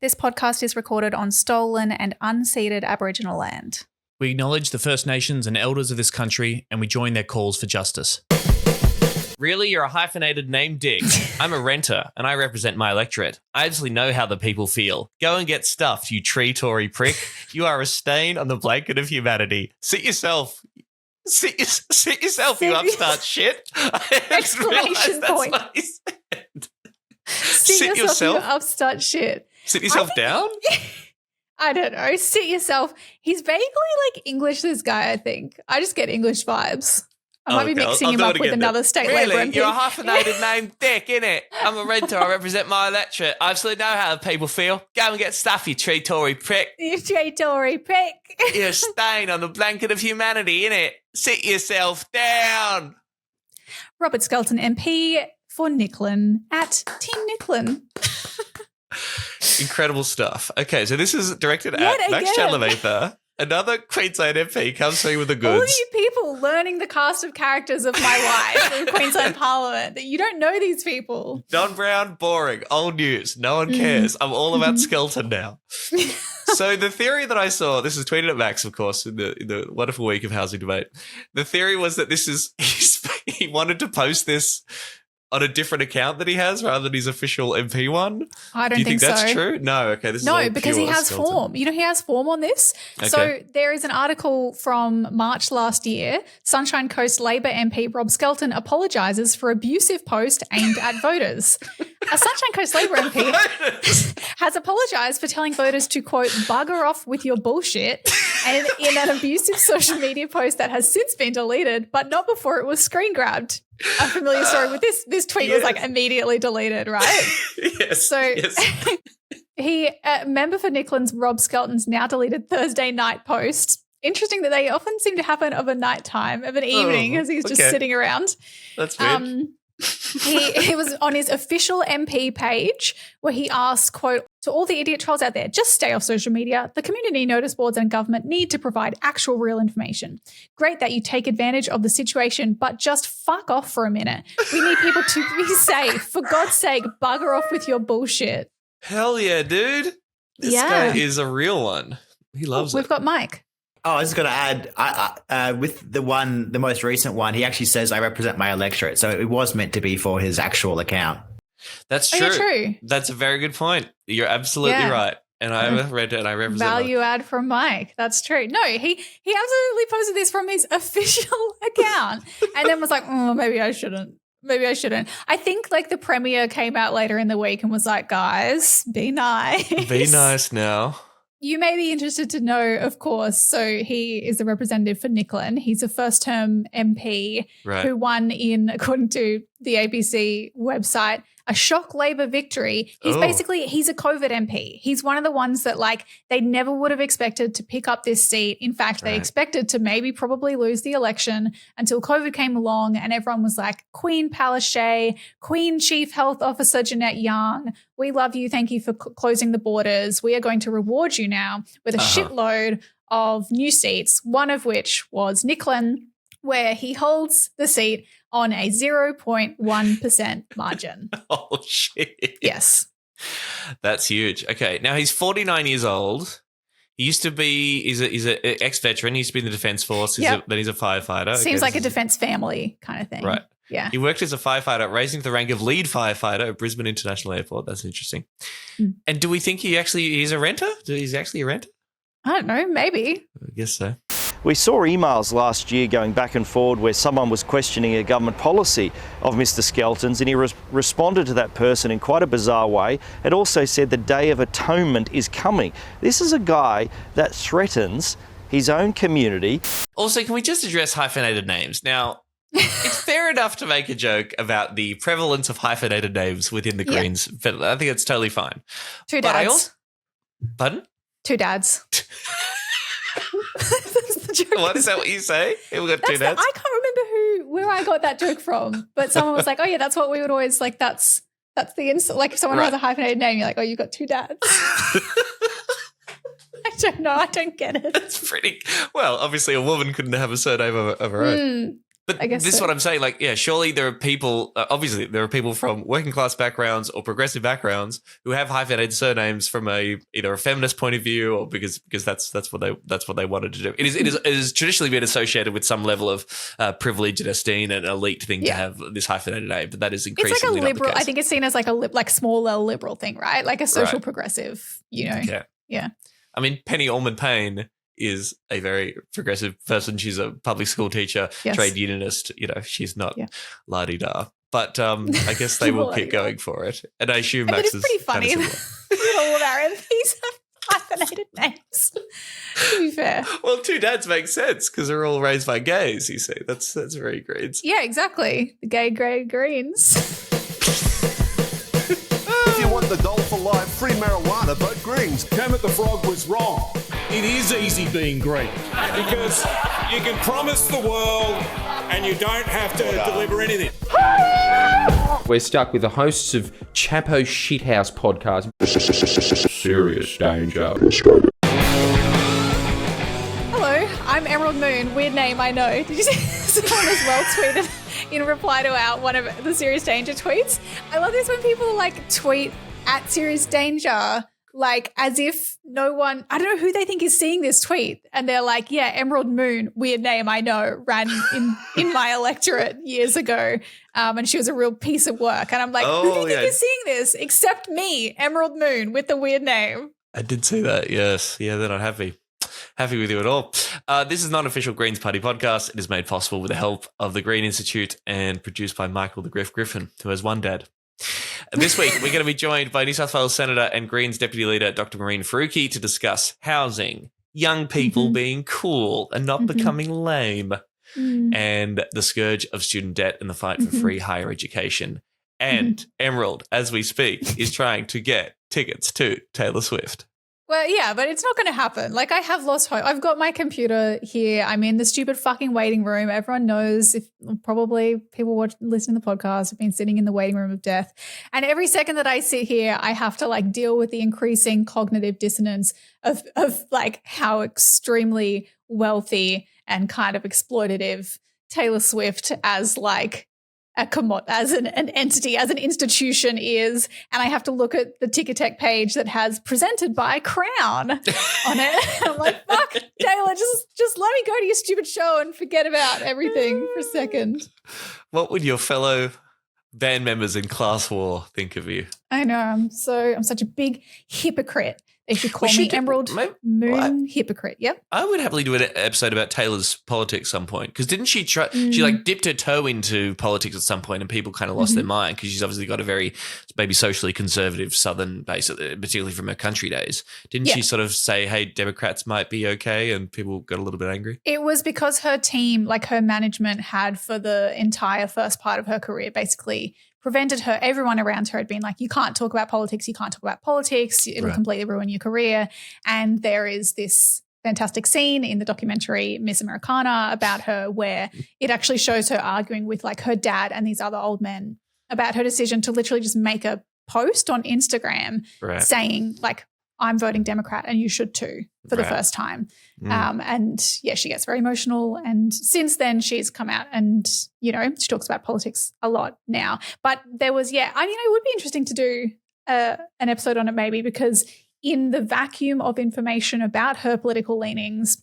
This podcast is recorded on stolen and unceded Aboriginal land. We acknowledge the First Nations and elders of this country, and we join their calls for justice. Really? You're a hyphenated name dick. I'm a renter, and I represent my electorate. I absolutely know how the people feel. Go and get stuffed, you tree-Tory prick. You are a stain on the blanket of humanity. Sit yourself. Sit yourself, you upstart shit. Exclamation point. What he said. Sit yourself, you upstart shit. Sit yourself down? I don't know. Sit yourself. He's vaguely like English, this guy, I think. I just get English vibes. I might be mixing him up with another state Labour MP. You're a hyphenated name dick, innit? I'm a renter. I represent my electorate. I absolutely know how the people feel. Go and get stuff, you tree-Tory prick. You tree-Tory prick. You're a stain on the blanket of humanity, innit? Sit yourself down. Robert Skelton MP for Nicklin at Team Nicklin. Incredible stuff. Okay, so this is directed at Max Chandler-Mather. Another Queensland MP comes through with the goods. All of you people learning the cast of characters of my life in Queensland Parliament, that you don't know these people. Don Brown, boring, old news, no one cares. I'm all about Skelton now. So the theory that I saw, this is tweeted at Max, of course, in the wonderful week of housing debate. The theory was that this is, he wanted to post this on a different account that he has rather than his official MP one. I don't Do you think that's so. True? No, okay. This is no, all because he has Skelton. form. You know, he has form on this. Okay. So there is an article from March last year. Sunshine Coast Labor MP Rob Skelton apologises for abusive post aimed at voters. A Sunshine Coast Labor MP has apologised for telling voters to, quote, bugger off with your bullshit, and in an abusive social media post that has since been deleted, but not before it was screen grabbed. A familiar story with this. This tweet was like immediately deleted, right? Yes. So yes. Member for Nicklin's Rob Skelton's now deleted Thursday night post. Interesting that they often seem to happen of a night time, of an evening, as he's just sitting around. That's weird. He was on his official MP page where he asked, quote, to all the idiot trolls out there, just stay off social media. The community notice boards and government need to provide actual real information. Great that you take advantage of the situation, but just fuck off for a minute. We need people to be safe. For God's sake, bugger off with your bullshit. Hell yeah, dude. This guy is a real one. He loves it. We've got Mike. Oh, I was just going to add, with the most recent one, he actually says, I represent my electorate. So it was meant to be for his actual account. That's true. Yeah, true. That's a very good point. You're absolutely right. And I read it and I represent value add from Mike. That's true. No, he absolutely posted this from his official account and then was like, oh, maybe I shouldn't. I think like the Premier came out later in the week and was like, guys, be nice. Be nice now. You may be interested to know, of course, so he is a representative for Nicklin. He's a first-term MP who won in, according to the ABC website, a shock Labor victory. He's he's a COVID MP. He's one of the ones that like they never would have expected to pick up this seat. In fact, they expected to probably lose the election until COVID came along and everyone was like, Queen Palaszczuk, Queen Chief Health Officer Jeanette Young, we love you. Thank you for closing the borders. We are going to reward you now with a shitload of new seats, one of which was Nicklin, where he holds the seat on a 0.1% margin. Oh, shit. Yes. That's huge. Okay. Now, he's 49 years old. He used to be, he's an ex-veteran. He used to be in the Defence Force. Then he's a firefighter. Seems like a defence family kind of thing. Right. Yeah. He worked as a firefighter, rising to the rank of lead firefighter at Brisbane International Airport. That's interesting. And do we think he's a renter? He's actually a renter? I don't know. Maybe. I guess so. We saw emails last year going back and forward where someone was questioning a government policy of Mr Skelton's, and he responded to that person in quite a bizarre way and also said the Day of Atonement is coming. This is a guy that threatens his own community. Also, can we just address hyphenated names? Now, it's fair enough to make a joke about the prevalence of hyphenated names within the Greens, but I think it's totally fine. Two dads. Pardon? Two dads. What is that? What you say? We got two dads. I can't remember where I got that joke from, but someone was like, "Oh yeah, that's what we would always like." That's the insult. Like if someone has a hyphenated name, you're like, "Oh, you got two dads." I don't know. I don't get it. It's pretty well. Obviously, a woman couldn't have a surname of her own. But I guess this is so. what I'm saying. Like, yeah, surely there are people, obviously there are people from working class backgrounds or progressive backgrounds who have hyphenated surnames from either a feminist point of view or because that's what they wanted to do. It is traditionally been associated with some level of privilege and esteem and elite thing to have this hyphenated name, but that is increasingly it's like a liberal. not the case. I think it's seen as like a small L liberal thing, right? Like a social progressive, Yeah. I mean, Penny Allman-Payne is a very progressive person. She's a public school teacher, trade unionist. She's not la-di-da. But I guess they will keep going for it. And I assume Max is pretty funny. kind of All of our MPs have hyphenated names, to be fair. Well, two dads make sense because they're all raised by gays, you see. That's very Greens. Yeah, exactly. The gay grey Greens. If you want the doll for life, free marijuana, vote Greens. Kermit the Frog was wrong. It is easy being green because you can promise the world and you don't have to deliver anything. We're stuck with the hosts of Chapo Shithouse podcast. Serious danger. Hello, I'm Emerald Moon. Weird name, I know. Did you see someone as well tweeted in reply to one of the Serious Danger tweets? I love this when people tweet at Serious Danger, as if no one, I don't know who they think is seeing this tweet. And they're like, yeah, Emerald Moon, weird name, I know, ran in my electorate years ago. And she was a real piece of work. And I'm like, who do you think is seeing this except me, Emerald Moon, with the weird name? I did see that, yes. Yeah, they're not happy with you at all. This is not an official Greens Party podcast. It is made possible with the help of the Green Institute and produced by Michael the Griffin, who has one dad. And this week, we're going to be joined by New South Wales Senator and Greens Deputy Leader Dr. Mehreen Faruqi to discuss housing, young people being cool and not becoming lame, and the scourge of student debt and the fight for free higher education. And Emerald, as we speak, is trying to get tickets to Taylor Swift. Well, yeah, but it's not going to happen. I have lost hope. I've got my computer here. I'm in the stupid fucking waiting room. Everyone knows, probably people listen to the podcast, have been sitting in the waiting room of death. And every second that I sit here, I have to deal with the increasing cognitive dissonance of how extremely wealthy and kind of exploitative Taylor Swift as as an entity, as an institution is, and I have to look at the Ticketek page that has presented by Crown on it. I'm like, fuck, Taylor, just let me go to your stupid show and forget about everything for a second. What would your fellow band members in Class War think of you? I know, I'm such a big hypocrite. They should call me Emerald Moon Hypocrite. Yep. I would happily do an episode about Taylor's politics at some point because didn't she try? She dipped her toe into politics at some point, and people kind of lost their mind because she's obviously got a very maybe socially conservative Southern base, particularly from her country days. Didn't she sort of say, "Hey, Democrats might be okay," and people got a little bit angry? It was because her team, her management, had for the entire first part of her career basically prevented her. Everyone around her had been like, you can't talk about politics. You can't talk about politics. It'll completely ruin your career. And there is this fantastic scene in the documentary Miss Americana about her where it actually shows her arguing with her dad and these other old men about her decision to literally just make a post on Instagram saying I'm voting Democrat and you should too for the first time. And she gets very emotional. And since then she's come out and, she talks about politics a lot now. But there was, it would be interesting to do an episode on it maybe because in the vacuum of information about her political leanings,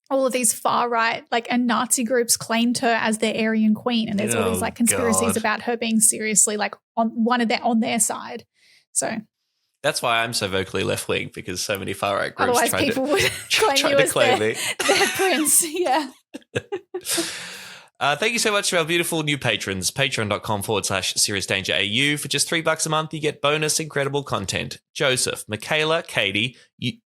all of these far right, and Nazi groups claimed her as their Aryan queen. And there's all these conspiracies about her being seriously on their side. So that's why I'm so vocally left-wing because so many far-right groups otherwise people would claim you as their prince. Yeah. Thank you so much to our beautiful new patrons. Patreon.com/SeriousDangerAU. For just $3 a month, you get bonus incredible content. Joseph, Michaela, Katie,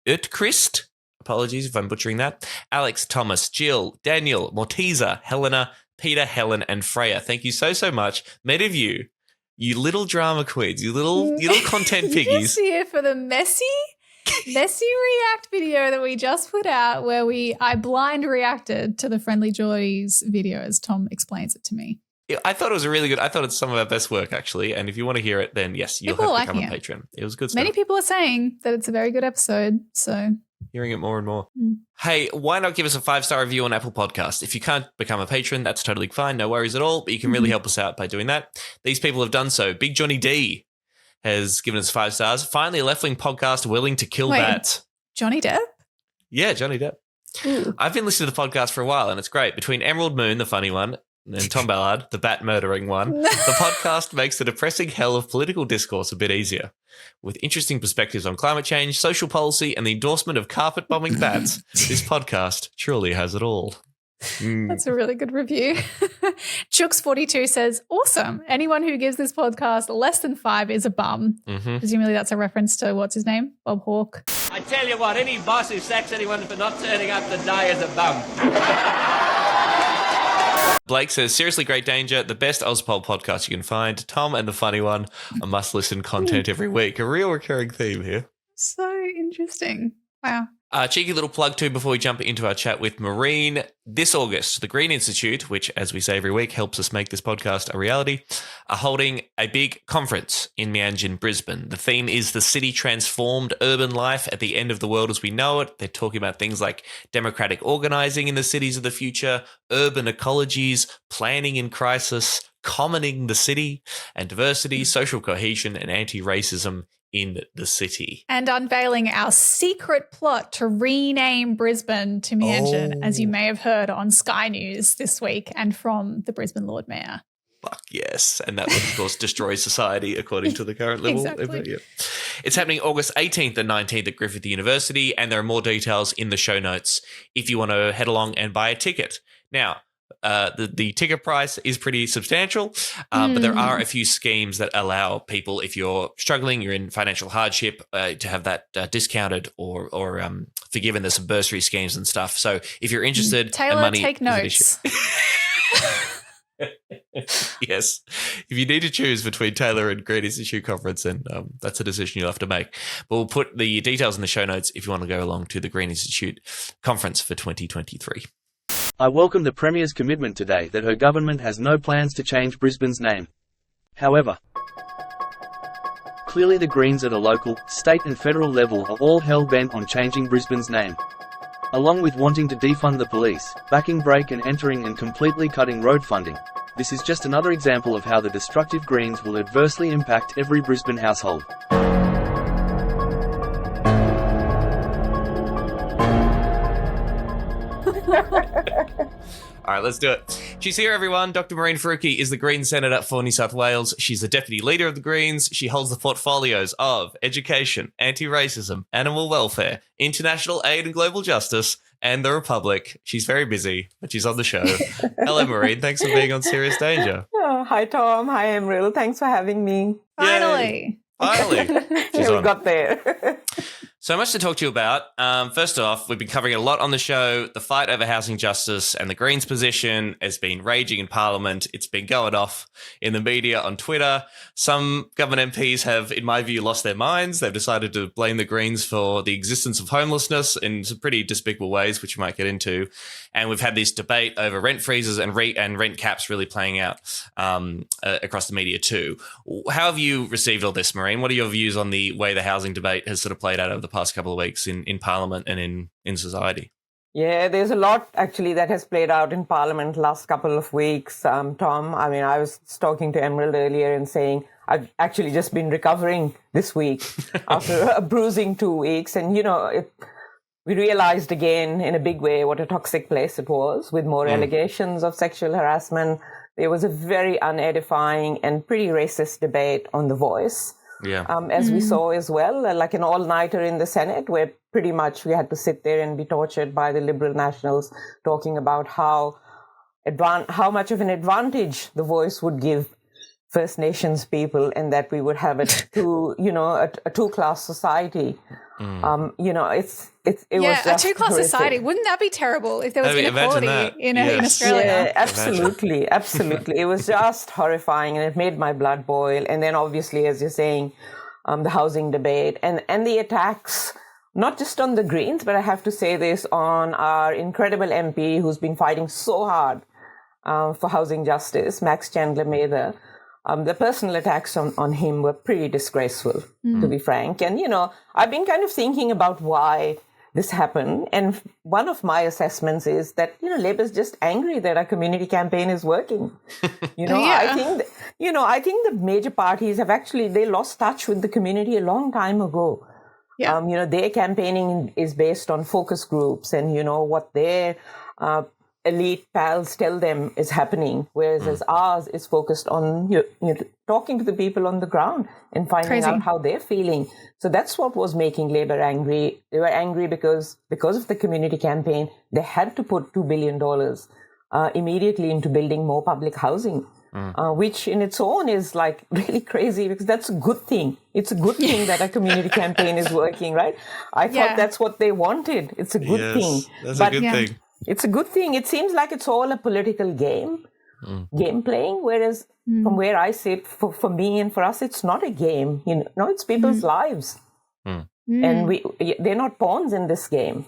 Utkrist, apologies if I'm butchering that, Alex, Thomas, Jill, Daniel, Mortiza, Helena, Peter, Helen, and Freya. Thank you so, so much. Many of you little drama queens, you little content piggies. You're just here for the messy react video that we just put out where I blind reacted to the Friendly Geordies video as Tom explains it to me. I thought it was I thought it's some of our best work actually. And if you want to hear it, then yes, you'll have to come on Patreon. It was good stuff. Many people are saying that it's a very good episode. So Hearing it more and more. Hey, why not give us a 5-star review on Apple Podcasts? If you can't become a patron, that's totally fine. No worries at all. But you can really help us out by doing that. These people have done so. Big Johnny D has given us 5 stars. Finally, a left-wing podcast willing to kill bats. Johnny Depp? Yeah, Johnny Depp. Ooh. I've been listening to the podcast for a while, and it's great. Between Emerald Moon, the funny one, and Tom Ballard, the bat murdering one, the podcast makes the depressing hell of political discourse a bit easier. With interesting perspectives on climate change, social policy, and the endorsement of carpet-bombing bats, this podcast truly has it all. That's a really good review. Chooks42 says, awesome. Anyone who gives this podcast less than 5 is a bum. Presumably that's a reference to, what's his name? Bob Hawke. I tell you what, any boss who sacks anyone for not turning up to die is a bum. Blake says, seriously, great danger. The best Ozpol podcast you can find. Tom and the funny one. A must-listen content every week. A real recurring theme here. So interesting. Wow. Cheeky little plug too before we jump into our chat with Mehreen. This August, the Green Institute, which, as we say every week, helps us make this podcast a reality, are holding a big conference in Meanjin, Brisbane. The theme is the city transformed urban life at the end of the world as we know it. They're talking about things like democratic organising in the cities of the future, urban ecologies, planning in crisis, commoning the city, and diversity, social cohesion, and anti-racism in the city. And unveiling our secret plot to rename Brisbane to Meanjin, as you may have heard on Sky News this week and from the Brisbane Lord Mayor. Fuck yes. And that would, of course, destroy society according to the current level. Exactly. Yeah. It's happening August 18th and 19th at Griffin University, and there are more details in the show notes if you want to head along and buy a ticket. Now, the ticket price is pretty substantial, but there are a few schemes that allow people, if you're struggling, you're in financial hardship, to have that discounted or forgiven. There's some bursary schemes and stuff. So if you're interested, Taylor, and money take notes. Yes. If you need to choose between Taylor and Green Institute Conference, then that's a decision you'll have to make. But we'll put the details in the show notes if you want to go along to the Green Institute Conference for 2023. I welcome the Premier's commitment today that her government has no plans to change Brisbane's name. However, clearly the Greens at a local, state and federal level are all hell-bent on changing Brisbane's name. Along with wanting to defund the police, backing brake and entering and completely cutting road funding, this is just another example of how the destructive Greens will adversely impact every Brisbane household. All right, let's do it. She's here, everyone. Dr. Mehreen Faruqi is the Green Senator for New South Wales. She's the Deputy Leader of the Greens. She holds the portfolios of education, anti-racism, animal welfare, international aid and global justice, and the Republic. She's very busy, but she's on the show. Hello, Mehreen. Thanks for being on Serious Danger. Oh, hi, Tom. Hi, Emerald. Thanks for having me. Finally. She's we on. got there. So much to talk to you about. First off, we've been covering a lot on the show. The fight over housing justice and the Greens' position has been raging in Parliament. It's been going off in the media, on Twitter. Some government MPs have, in my view, lost their minds. They've decided to blame the Greens for the existence of homelessness in some pretty despicable ways, which we might get into. And we've had this debate over rent freezes and rent caps really playing out across the media too. How have you received all this, Mehreen? What are your views on the way the housing debate has sort of played out over the past couple of weeks in Parliament and in society? Yeah, there's a lot actually that has played out in Parliament last couple of weeks, Tom. I mean, I was talking to Emerald earlier and saying I've actually just been recovering this week after a bruising 2 weeks. And, we realized again in a big way what a toxic place it was with more allegations of sexual harassment. There was a very unedifying and pretty racist debate on The Voice. Yeah. As we saw as well, like an all-nighter in the Senate, where pretty much we had to sit there and be tortured by the Liberal Nationals talking about how much of an advantage The Voice would give First Nations people, and that we would have a two-class society. It was just a two-class horrific. society. Wouldn't that be terrible if there was inequality in Australia? Yeah, absolutely. It was just horrifying, and it made my blood boil. And then obviously, as you're saying, the housing debate and the attacks, not just on the Greens, but I have to say this, on our incredible MP who's been fighting so hard for housing justice, Chandler-Mather. The personal attacks on him were pretty disgraceful, to be frank. And, I've been kind of thinking about why this happen. And one of my assessments is that, Labour's just angry that our community campaign is working. I think the major parties have they lost touch with the community a long time ago. Yeah. Their campaigning is based on focus groups and, what their elite pals tell them is happening, whereas ours is focused on talking to the people on the ground and finding out how they're feeling. So that's what was making Labour angry. They were angry because of the community campaign. They had to put $2 billion immediately into building more public housing, which in its own is like really crazy, because that's a good thing. It's a good thing that a community campaign is working, right? I thought that's what they wanted. It's a good thing. That's a good thing. It's a good thing. It seems like it's all a political game playing, whereas from where I sit, for me and for us, it's not a game. It's people's lives. And they're not pawns in this game.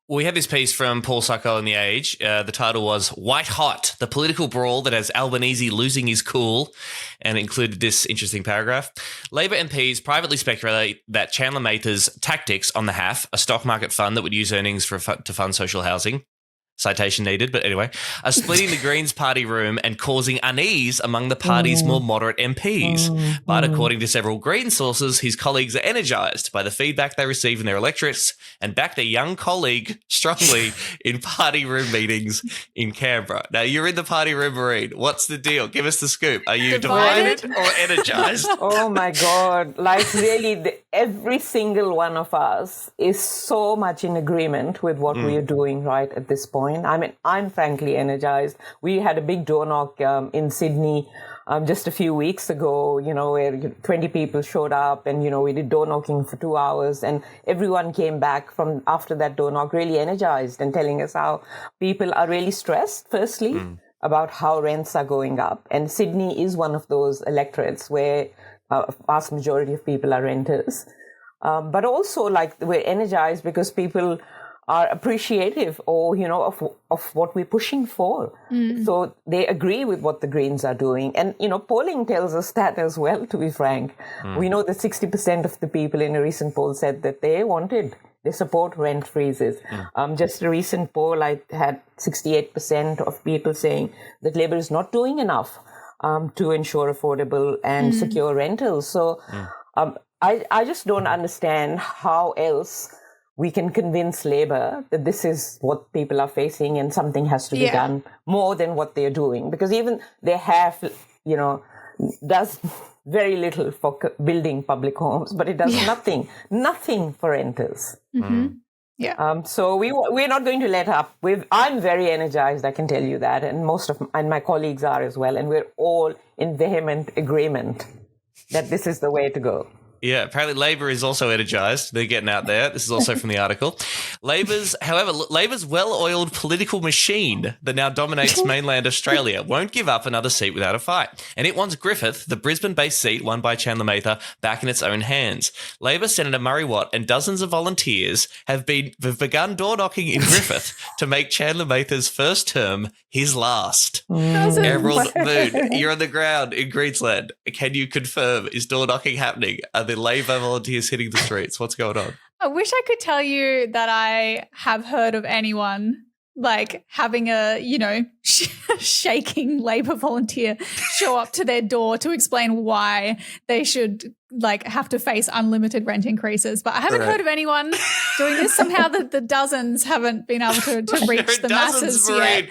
We had this piece from Paul Sacco in The Age. The title was White Hot, the political brawl that has Albanese losing his cool, and included this interesting paragraph. Labor MPs privately speculate that Chandler-Mather's tactics on the HAF, a stock market fund that would use earnings to fund social housing, citation needed, but anyway, are splitting the Greens party room and causing unease among the party's more moderate MPs. But according to several Green sources, his colleagues are energised by the feedback they receive in their electorates and back their young colleague strongly in party room meetings in Canberra. Now, you're in the party room, Mehreen. What's the deal? Give us the scoop. Are you divided or energised? Oh, my God. Like, really, every single one of us is so much in agreement with what we are doing right at this point. I mean, I'm frankly energized. We had a big door knock in Sydney just a few weeks ago, where 20 people showed up and, we did door knocking for 2 hours, and everyone came back from after that door knock really energized and telling us how people are really stressed, firstly, about how rents are going up. And Sydney is one of those electorates where a vast majority of people are renters. But also, like, we're energized because people are appreciative of what we're pushing for. So they agree with what the Greens are doing. And, polling tells us that as well, to be frank. We know that 60% of the people in a recent poll said that they support rent freezes. Just a recent poll, I had 68% of people saying that Labor is not doing enough to ensure affordable and secure rentals. So I just don't understand how else we can convince Labor that this is what people are facing and something has to be done more than what they're doing. Because even they have, does very little for building public homes, but it does nothing for renters. So we're not going to let up. I'm very energized, I can tell you that, and and my colleagues are as well, and we're all in vehement agreement that this is the way to go. Yeah, apparently Labor is also energised. They're getting out there. This is also from the article. Labor's well-oiled political machine that now dominates mainland Australia won't give up another seat without a fight. And it wants Griffith, the Brisbane-based seat won by Chandler-Mather, back in its own hands. Labor Senator Murray Watt and dozens of volunteers have begun door-knocking in Griffith to make Chandler-Mather's first term his last. Emerald Moon, you're on the ground in Queensland. Can you confirm, is door-knocking happening? Are the Labor volunteers hitting the streets? What's going on? I wish I could tell you that I have heard of anyone like having a, shaking Labor volunteer show up to their door to explain why they should have to face unlimited rent increases. But I haven't heard of anyone doing this. Somehow the dozens haven't been able to reach the masses yet.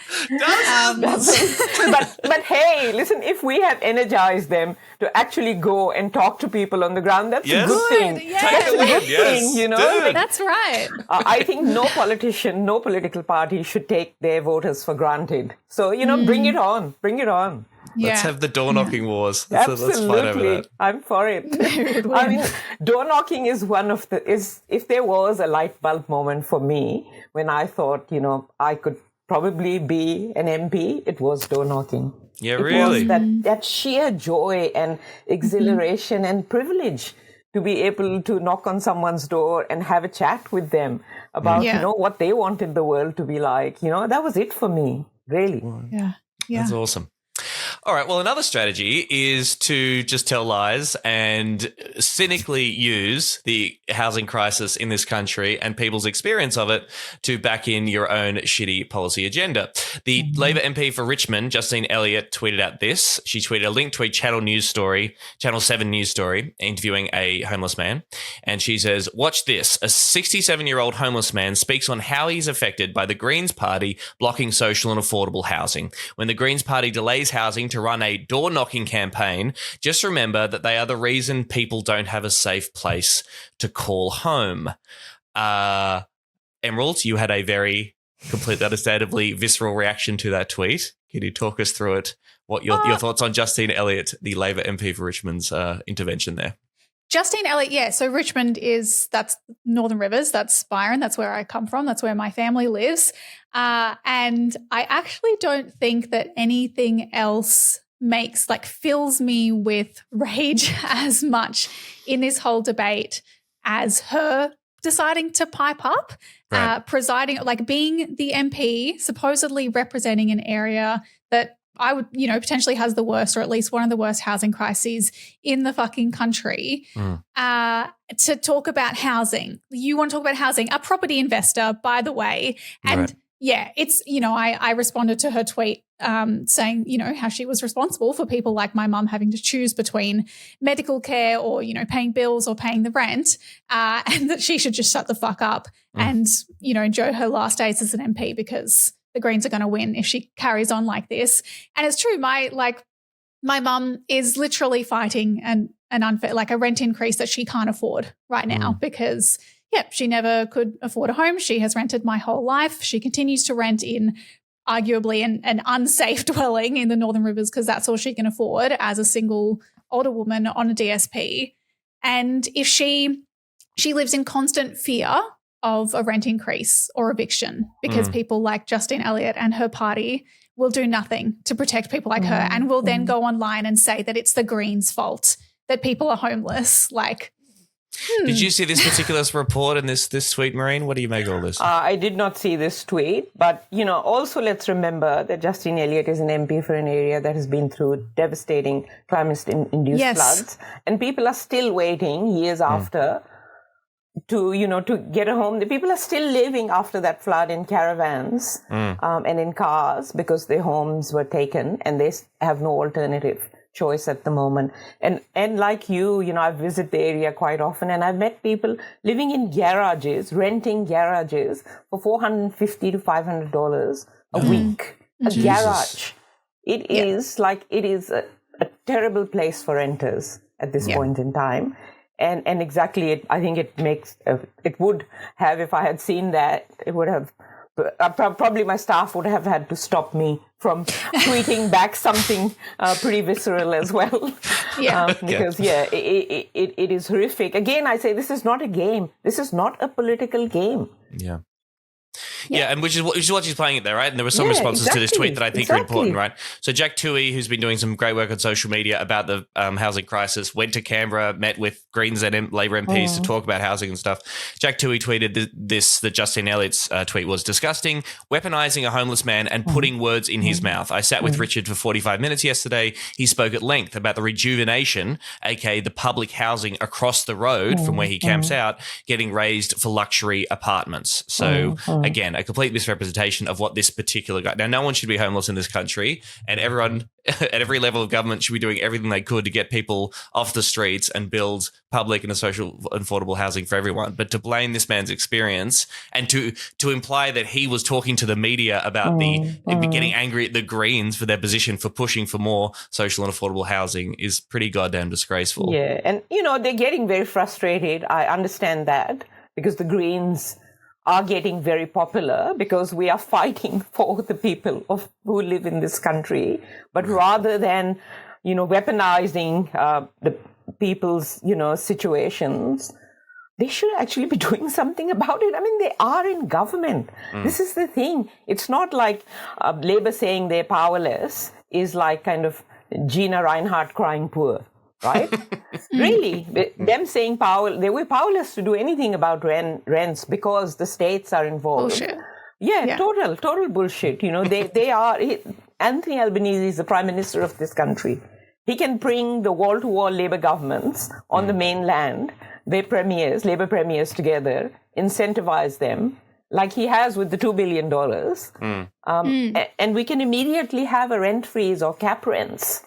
But hey, listen, if we have energized them to actually go and talk to people on the ground, that's a good thing. That's a good thing, That's right. I think no politician, no political party should take their voters for granted. So, bring it on. Bring it on. Let's have the door-knocking wars. Absolutely. Let's fight over that. I'm for it. I mean, door-knocking is if there was a light bulb moment for me when I thought, I could probably be an MP, it was door-knocking. Yeah, really? It was that sheer joy and exhilaration and privilege to be able to knock on someone's door and have a chat with them about, what they wanted the world to be like. That was it for me, really. Yeah. That's awesome. All right. Well, another strategy is to just tell lies and cynically use the housing crisis in this country and people's experience of it to back in your own shitty policy agenda. The Labor MP for Richmond, Justine Elliott, tweeted out this. She tweeted a link to a Channel 7 news story interviewing a homeless man. And she says, watch this. A 67-year-old homeless man speaks on how he's affected by the Greens Party blocking social and affordable housing. When the Greens Party delays housing to run a door-knocking campaign, just remember that they are the reason people don't have a safe place to call home. Emerald, you had a very completely understandably visceral reaction to that tweet. Can you talk us through it? What your thoughts on Justine Elliott, the Labor MP for Richmond's intervention there? Justine Elliott, yeah. So Richmond that's Northern Rivers, that's Byron, that's where I come from, that's where my family lives. And I actually don't think that anything else fills me with rage as much in this whole debate as her deciding to pipe up, presiding, being the MP, supposedly representing an area that I would, potentially has the worst, or at least one of the worst housing crises in the fucking country, to talk about housing. You want to talk about housing, a property investor, by the way. And it's, I responded to her tweet saying, how she was responsible for people like my mum having to choose between medical care or, paying bills or paying the rent, and that she should just shut the fuck up and, enjoy her last days as an MP, because the Greens are going to win if she carries on like this. And it's true. My mum is literally fighting an unfair, a rent increase that she can't afford right now because, she never could afford a home. She has rented my whole life. She continues to rent in arguably an unsafe dwelling in the Northern Rivers because that's all she can afford as a single older woman on a DSP. And if she lives in constant fear of a rent increase or eviction because people like Justine Elliott and her party will do nothing to protect people like her and will then go online and say that it's the Greens' fault that people are homeless. Did you see this particular report and this tweet, Mehreen? What do you make of all this? I did not see this tweet, but, also let's remember that Justine Elliott is an MP for an area that has been through devastating climate-induced floods, and people are still waiting years after to get a home. The people are still living after that flood in caravans and in cars because their homes were taken and they have no alternative choice at the moment. And like you, I visit the area quite often, and I've met people living in garages, renting garages for $450 to $500 a week. A Jesus. Garage. It is a terrible place for renters at this point in time. And exactly, I think it would have, if I had seen that, it would have, probably my staff would have had to stop me from tweeting back something pretty visceral as well. Because, it is horrific. Again, I say this is not a game. This is not a political game. Yeah, and which is what she's playing it there, right? And there were some responses to this tweet that I think are important, right? So Jack Toohey, who's been doing some great work on social media about the housing crisis, went to Canberra, met with Greens and Labor MPs to talk about housing and stuff. Jack Toohey tweeted that Justine Elliott's tweet was disgusting, weaponising a homeless man and putting words in his mouth. I sat with Richard for 45 minutes yesterday. He spoke at length about the rejuvenation, aka the public housing across the road from where he camps out, getting raised for luxury apartments. So again, a complete misrepresentation of what this particular guy. Now, no one should be homeless in this country, and everyone at every level of government should be doing everything they could to get people off the streets and build public and social affordable housing for everyone. But to blame this man's experience and to imply that he was talking to the media about getting angry at the Greens for their position for pushing for more social and affordable housing is pretty goddamn disgraceful. Yeah, and they're getting very frustrated. I understand that because the Greens are getting very popular because we are fighting for the people who live in this country. But rather than, weaponizing the people's, situations, they should actually be doing something about it. I mean, they are in government. This is the thing. It's not like Labour saying they're powerless is like kind of Gina Reinhardt crying poor. Right? Really, them saying they were powerless to do anything about rents because the states are involved. Bullshit. Yeah, total bullshit. They are. Anthony Albanese is the Prime Minister of this country. He can bring the wall-to-wall Labour governments on the mainland, their premiers, Labour premiers together, incentivize them, like he has with the $2 billion. And we can immediately have a rent freeze or cap rents.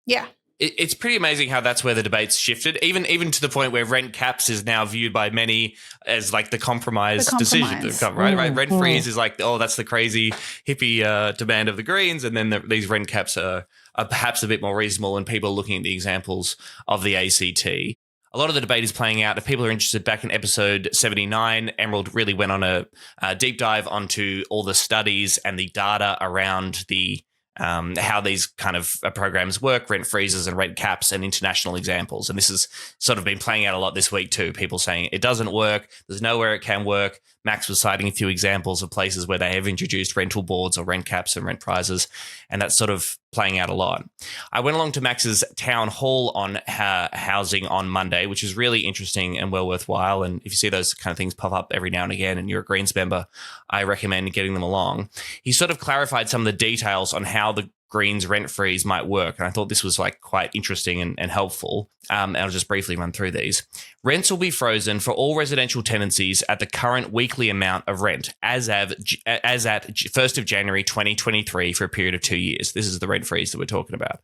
Yeah. It's pretty amazing how that's where the debate's shifted, even to the point where rent caps is now viewed by many as like the compromise decision, right? Rent freeze is like, oh, that's the crazy hippie demand of the Greens, and then these rent caps are perhaps a bit more reasonable, and people are looking at the examples of the ACT. A lot of the debate is playing out. If people are interested, back in episode 79, Emerald really went on a deep dive onto all the studies and the data around the how these kind of programs work, rent freezes and rent caps and international examples. And this has sort of been playing out a lot this week too. People saying it doesn't work. There's nowhere it can work. Max was citing a few examples of places where they have introduced rental boards or rent caps and rent prizes, and that's sort of playing out a lot. I went along to Max's town hall on housing on Monday, which is really interesting and well worthwhile. And if you see those kind of things pop up every now and again and you're a Greens member, I recommend getting them along. He sort of clarified some of the details on how the Greens rent freeze might work. And I thought this was like quite interesting and helpful. And I'll just briefly run through these. Rents will be frozen for all residential tenancies at the current weekly amount of rent as at 1st of January 2023 for a period of 2 years. This is the rent freeze that we're talking about.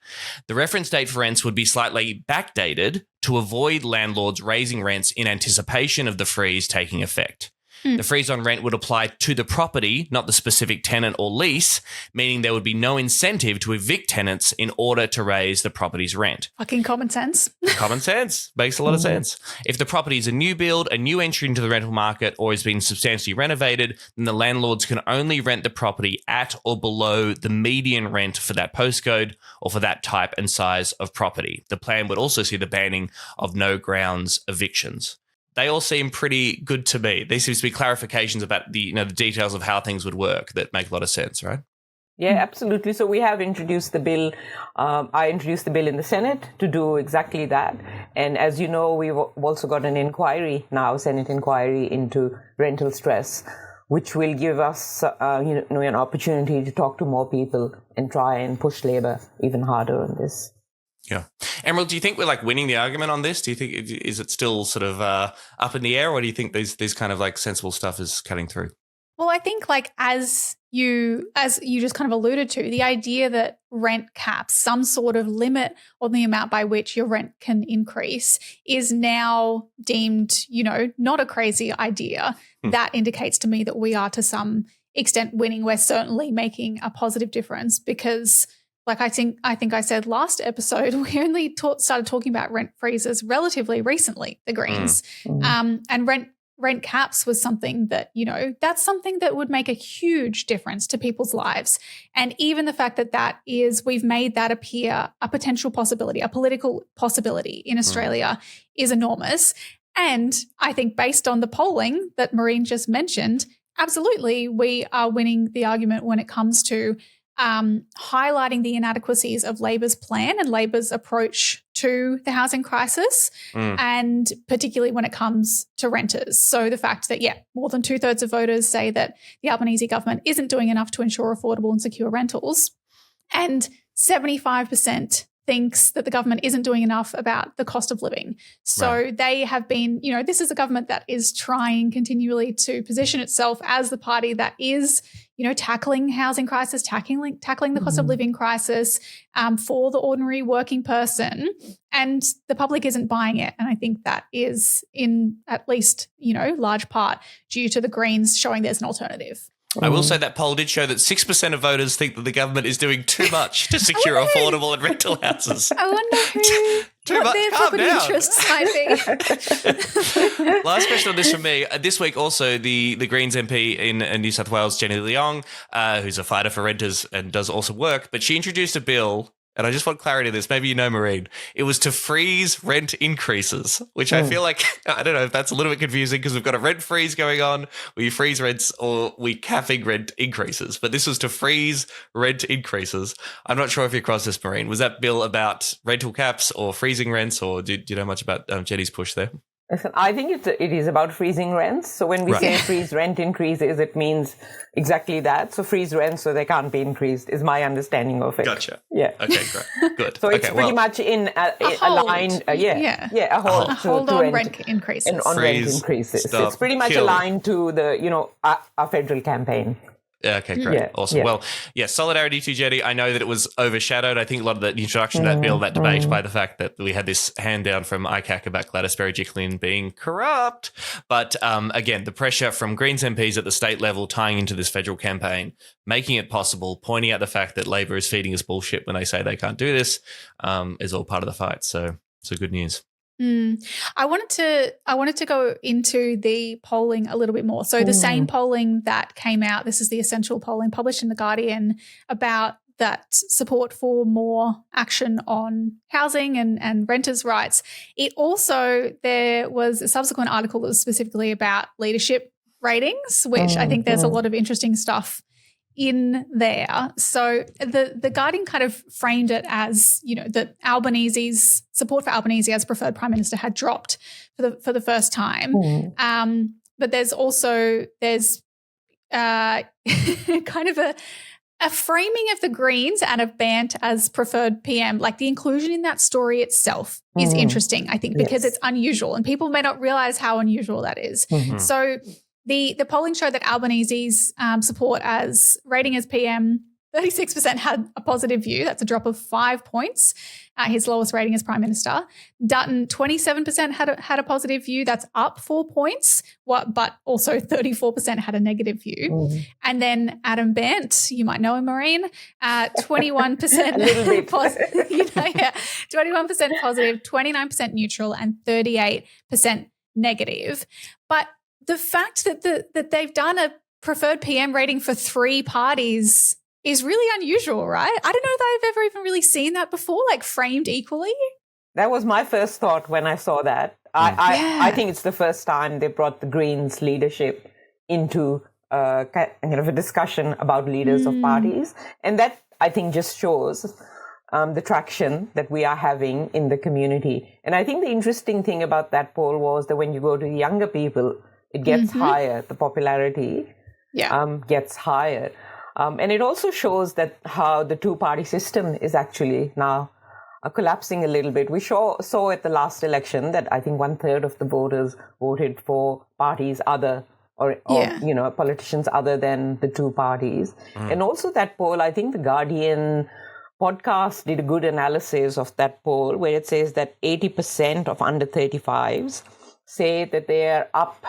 The reference date for rents would be slightly backdated to avoid landlords raising rents in anticipation of the freeze taking effect. The freeze on rent would apply to the property, not the specific tenant or lease, meaning there would be no incentive to evict tenants in order to raise the property's rent. Fucking common sense. Common sense. Makes a lot of sense. If the property is a new build, a new entry into the rental market, or has been substantially renovated, then the landlords can only rent the property at or below the median rent for that postcode or for that type and size of property. The plan would also see the banning of no grounds evictions. They all seem pretty good to me. There seems to be clarifications about the details of how things would work that make a lot of sense, right? Yeah, absolutely. So we have introduced the bill. I introduced the bill in the Senate to do exactly that. And as you know, we've also got an inquiry now, Senate inquiry into rental stress, which will give us an opportunity to talk to more people and try and push Labor even harder on this. Yeah. Emerald, do you think we're like winning the argument on this? Do you think, is it still sort of up in the air, or do you think these kind of like sensible stuff is cutting through? Well, I think like as you just kind of alluded to, the idea that rent caps, some sort of limit on the amount by which your rent can increase, is now deemed, not a crazy idea. That indicates to me that we are to some extent winning. We're certainly making a positive difference because, like I think I said last episode, we only started talking about rent freezes relatively recently, the Greens. And rent caps was something that, that's something that would make a huge difference to people's lives. And even the fact that we've made that appear a potential possibility, a political possibility in Australia is enormous. And I think based on the polling that Mehreen just mentioned, absolutely we are winning the argument when it comes to highlighting the inadequacies of Labor's plan and Labor's approach to the housing crisis, and particularly when it comes to renters. So the fact that, more than 2/3 of voters say that the Albanese government isn't doing enough to ensure affordable and secure rentals, and 75% thinks that the government isn't doing enough about the cost of living. So they have been, this is a government that is trying continually to position itself as the party that is, tackling housing crisis, tackling the cost of living crisis for the ordinary working person. And the public isn't buying it. And I think that is in at least, large part due to the Greens showing there's an alternative. I will say that poll did show that 6% of voters think that the government is doing too much to secure affordable and rental houses. I wonder what their property interests might be. Last question on this from me. This week also the Greens MP in New South Wales, Jenny Leong, who's a fighter for renters and does awesome work, but she introduced a bill. And I just want clarity on this. Maybe Mehreen. It was to freeze rent increases, which I feel like, I don't know if that's a little bit confusing because we've got a rent freeze going on. We freeze rents or we capping rent increases. But this was to freeze rent increases. I'm not sure if you're across this, Mehreen. Was that bill about rental caps or freezing rents, or do you know much about Jenny's push there? Listen, I think it is about freezing rents. So when we say freeze rent increases, it means exactly that. So freeze rents so they can't be increased is my understanding of it. Gotcha. Yeah. Okay, great. Good. So it's pretty much aligned. A hold on rent increases. And on rent increases. It's pretty much aligned to the, our federal campaign. Okay, great. Yeah, awesome. Yeah. Well, solidarity to Jetty. I know that it was overshadowed, I think, a lot of the introduction of that bill, that debate, by the fact that we had this hand down from ICAC about Gladys Berejiklian being corrupt. But again, the pressure from Greens MPs at the state level tying into this federal campaign, making it possible, pointing out the fact that Labor is feeding us bullshit when they say they can't do this, is all part of the fight. So good news. I wanted to go into the polling a little bit more. So the same polling that came out, this is the essential polling published in The Guardian about that support for more action on housing and renters' rights. There was a subsequent article that was specifically about leadership ratings, which I think there's a lot of interesting stuff in there. So the Guardian kind of framed it as, that Albanese's support for Albanese as preferred prime minister had dropped for the first time. But there's kind of a framing of the Greens and of Bant as preferred PM. Like the inclusion in that story itself is interesting, I think, because it's unusual and people may not realize how unusual that is. So the polling showed that Albanese's support as rating as PM, 36% had a positive view. That's a drop of 5 points. His lowest rating as Prime Minister. Dutton, 27% had a positive view. That's up 4 points. But also 34% had a negative view. And then Adam Bant, you might know him, Mehreen, 21% a little bit. 21% positive, 29% neutral, and 38% negative. But the fact that they've done a preferred PM rating for 3 parties is really unusual, right? I don't know that I've ever even really seen that before, like framed equally. That was my first thought when I saw that. I think it's the first time they brought the Greens leadership into kind of a discussion about leaders of parties. And that, I think, just shows the traction that we are having in the community. And I think the interesting thing about that poll was that when you go to younger people, it gets higher. The popularity gets higher. And it also shows that how the two-party system is actually now collapsing a little bit. We saw at the last election that I think 1/3 of the voters voted for parties other or politicians other than the two parties. And also that poll, I think the Guardian podcast did a good analysis of that poll where it says that 80% of under 35s say that they are up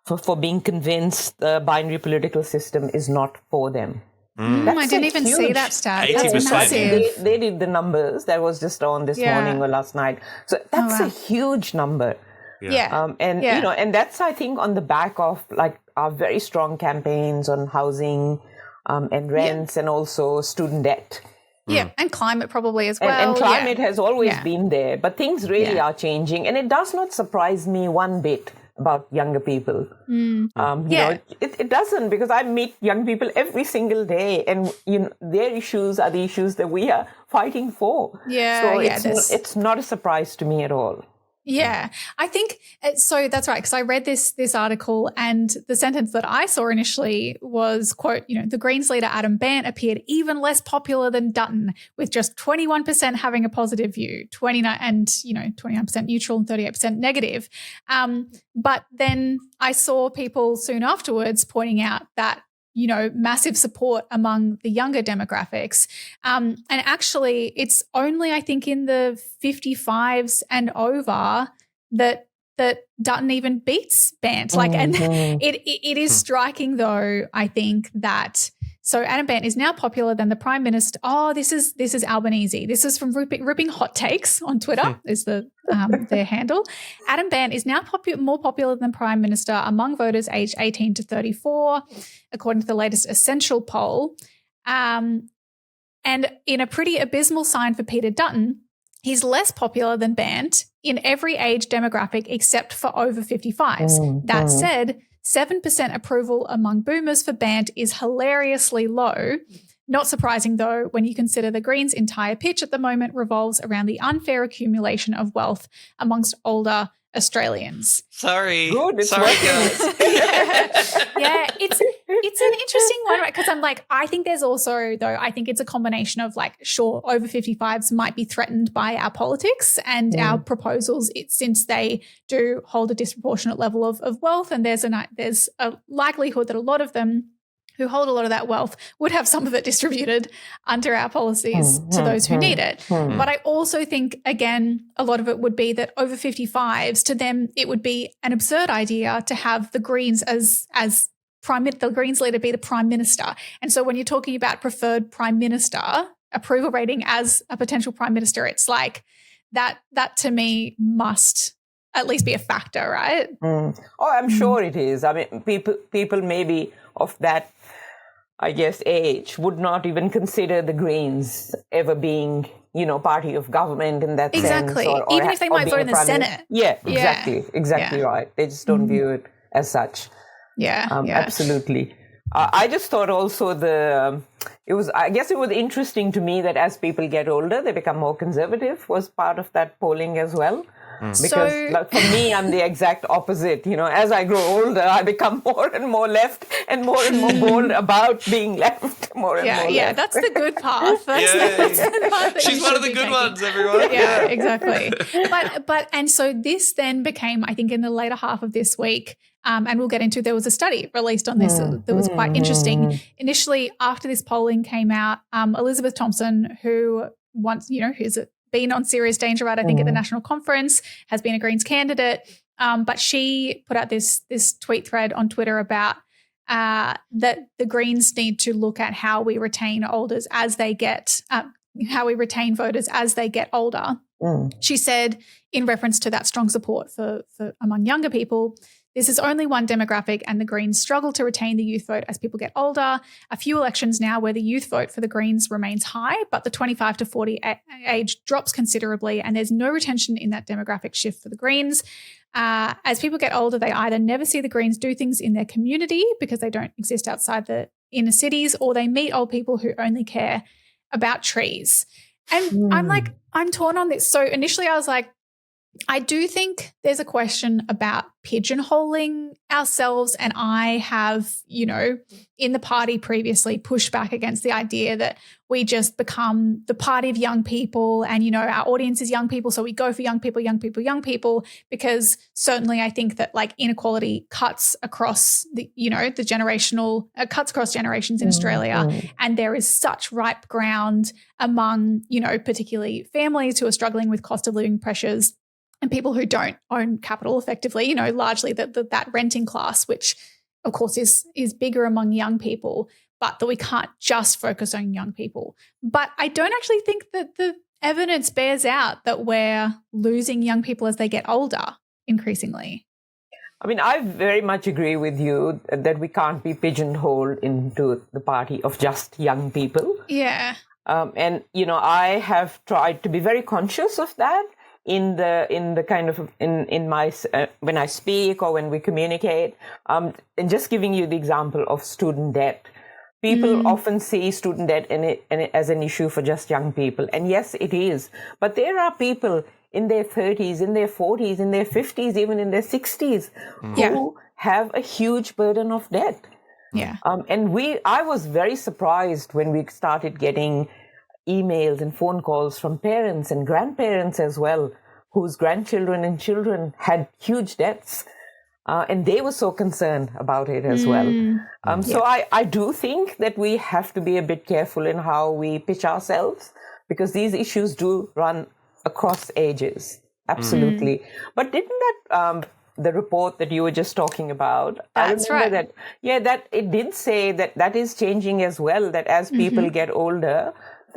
for being convinced the binary political system is not for them. I didn't even see that stat. 80%. That's massive. They did the numbers. That was just on this morning or last night. So that's a huge number. And that's, I think, on the back of like our very strong campaigns on housing and rents and also student debt. Yeah, and climate probably as well. And climate has always been there, but things really are changing. And it does not surprise me one bit about younger people. It doesn't, because I meet young people every single day and their issues are the issues that we are fighting for. So it's not a surprise to me at all. Yeah, I think so. That's right. Because I read this article and the sentence that I saw initially was, quote, the Greens leader Adam Bant appeared even less popular than Dutton, with just 21% having a positive view, 29% neutral and 38% negative. But then I saw people soon afterwards pointing out that massive support among the younger demographics. And actually, it's only, I think, in the 55s and over that Dutton even beats Bant. And it is striking, though, I think, that so Adam Bant is now popular than the Prime Minister. Oh, this is Albanese. This is from Ripping Hot Takes on Twitter is their handle. Adam Bant is now more popular than Prime Minister among voters aged 18 to 34, according to the latest Essential poll. And in a pretty abysmal sign for Peter Dutton, he's less popular than Bant in every age demographic except for over 55s. That said, 7% approval among boomers for Bant is hilariously low. Not surprising, though, when you consider the Greens' entire pitch at the moment revolves around the unfair accumulation of wealth amongst older Australians. Sorry. Good, it's Sorry, working. guys. Yeah, it's an interesting one, right? Because I'm like, I think there's also, though, I think it's a combination of like, sure, over 55s might be threatened by our politics and our proposals, since they do hold a disproportionate level of wealth, and there's a likelihood that a lot of them who hold a lot of that wealth would have some of it distributed under our policies to those who need it. But I also think, again, a lot of it would be that over 55s, to them, it would be an absurd idea to have the Greens as the Greens leader be the Prime Minister. And so when you're talking about preferred Prime Minister, approval rating as a potential Prime Minister, it's like that to me must at least be a factor, right? Oh, I'm sure it is. I mean, people maybe of that, I guess, age would not even consider the Greens ever being, party of government in that sense. Or even if they might vote in the Senate. Yeah, exactly right. They just don't view it as such. Yeah, absolutely. I just thought also it was interesting to me that as people get older, they become more conservative was part of that polling as well. Because for me, I'm the exact opposite. As I grow older, I become more and more left and more bold about being left more and more Yeah, left. that's the good path. That's the part that She's one of the good ones, everyone. Yeah, exactly. And so this then became, I think, in the later half of this week, and we'll get into, there was a study released on this that was quite interesting. Initially, after this polling came out, Elizabeth Thompson, who once, who's been on Serious Danger, right, I think at the National Conference, has been a Greens candidate, but she put out this tweet thread on Twitter about that the Greens need to look at how we retain voters as they get older. She said, in reference to that strong support for among younger people, this is only one demographic, and the Greens struggle to retain the youth vote as people get older. A few elections now where the youth vote for the Greens remains high, but the 25 to 40 age drops considerably, and there's no retention in that demographic shift for the Greens. As people get older, they either never see the Greens do things in their community because they don't exist outside the inner cities, or they meet old people who only care about trees. And I'm torn on this. So initially I was like, I do think there's a question about pigeonholing ourselves, and I have, in the party previously pushed back against the idea that we just become the party of young people and, our audience is young people, so we go for young people, because certainly I think that like inequality cuts across the cuts across generations in Australia, and there is such ripe ground among, particularly families who are struggling with cost of living pressures and people who don't own capital effectively, largely that renting class, which of course is bigger among young people, but that we can't just focus on young people. But I don't actually think that the evidence bears out that we're losing young people as they get older increasingly. I mean, I very much agree with you that we can't be pigeonholed into the party of just young people. Yeah. And, I have tried to be very conscious of that. In my when I speak or when we communicate, and just giving you the example of student debt, people often see student debt as an issue for just young people, and yes, it is. But there are people in their 30s, in their 40s, in their 50s, even in their 60s, who have a huge burden of debt. Yeah, I was very surprised when we started getting emails and phone calls from parents and grandparents as well, whose grandchildren and children had huge debts. And they were so concerned about it as well. So I do think that we have to be a bit careful in how we pitch ourselves, because these issues do run across ages. Absolutely. But didn't that, the report that you were just talking about, that's right. that it did say that is changing as well, that as people get older,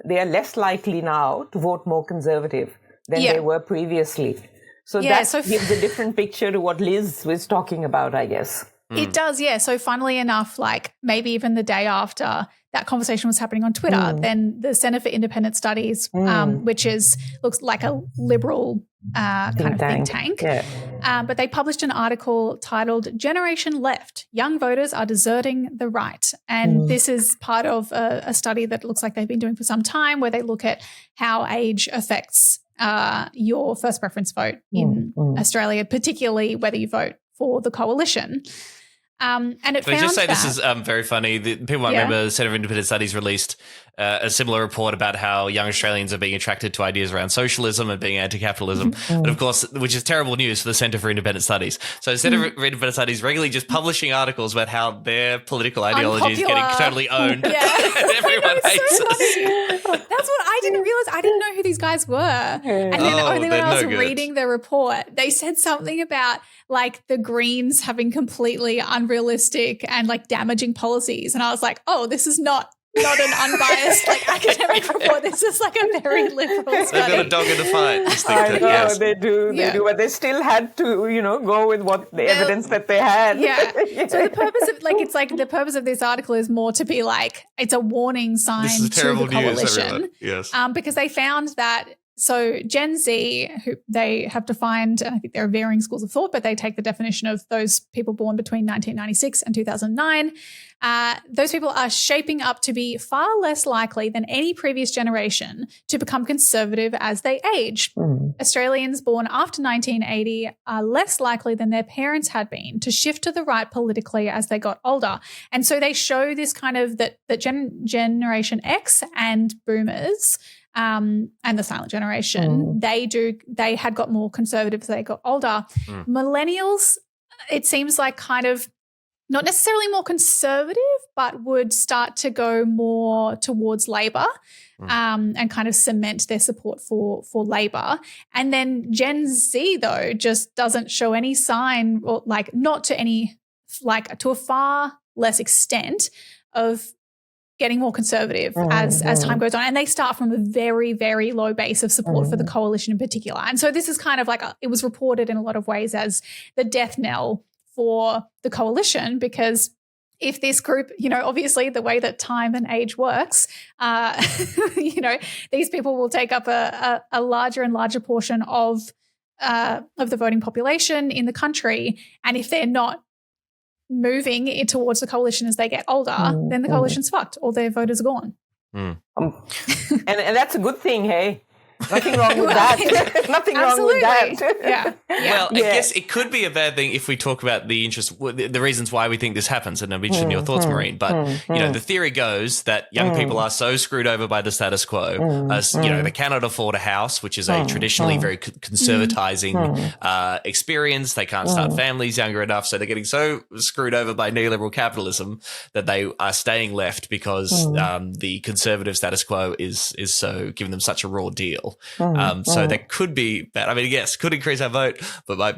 they are less likely now to vote more conservative than they were previously. So that gives a different picture to what Liz was talking about, I guess. It does, yeah. So funnily enough, like maybe even the day after that conversation was happening on Twitter, then the Centre for Independent Studies, which looks like a liberal kind of think tank, but they published an article titled "Generation Left: Young Voters Are Deserting the Right." And this is part of a study that looks like they've been doing for some time, where they look at how age affects your first preference vote in Australia, particularly whether you vote for the coalition. And it Can I found just say that, this is very funny. People might remember the Centre for Independent Studies released a similar report about how young Australians are being attracted to ideas around socialism and being anti-capitalism. But of course, which is terrible news for the Centre for Independent Studies. So Centre for Independent Studies regularly just publishing articles about how their political ideology is getting totally owned. And everyone hates us. That's what I didn't realise. I didn't know who these guys were. And then only when I was reading the report, they said something about like the Greens having completely unrealistic and like damaging policies. And I was like, oh, this is not an unbiased like academic report. This is like a very liberal study. They've got a dog in the fight. I know, they do, but they still had to, go with what the evidence that they had. Yeah. So the purpose of the purpose of this article is more to be like, it's a warning sign this is to terrible the coalition. News, everyone. Yes. Because they found that. So Gen Z, who they have defined, and I think there are varying schools of thought, but they take the definition of those people born between 1996 and 2009. Those people are shaping up to be far less likely than any previous generation to become conservative as they age. Australians born after 1980 are less likely than their parents had been to shift to the right politically as they got older. And so they show this kind of that Generation X and Boomers and the silent generation, they had got more conservative as they got older. Millennials, it seems like kind of not necessarily more conservative, but would start to go more towards Labor and kind of cement their support for Labor. And then Gen Z, though, just doesn't show any sign, or like not to any, like to a far less extent of getting more conservative as time goes on. And they start from a very, very low base of support for the coalition in particular. And so this is kind of like, it was reported in a lot of ways as the death knell for the coalition, because if this group, obviously the way that time and age works, these people will take up a larger and larger portion of the voting population in the country. And if they're not moving it towards the coalition as they get older, then the coalition's fucked. All their voters are gone. And that's a good thing, hey? Nothing wrong with that. Nothing wrong with that. Yeah. Well, I guess it could be a bad thing if we talk about the reasons why we think this happens, and I'm interested in your thoughts, Mehreen. But the theory goes that young people are so screwed over by the status quo, as they cannot afford a house, which is a traditionally very conservatizing experience. They can't start families younger enough, so they're getting so screwed over by neoliberal capitalism that they are staying left because the conservative status quo is so giving them such a raw deal. So that could be bad. I mean, yes, could increase our vote, but might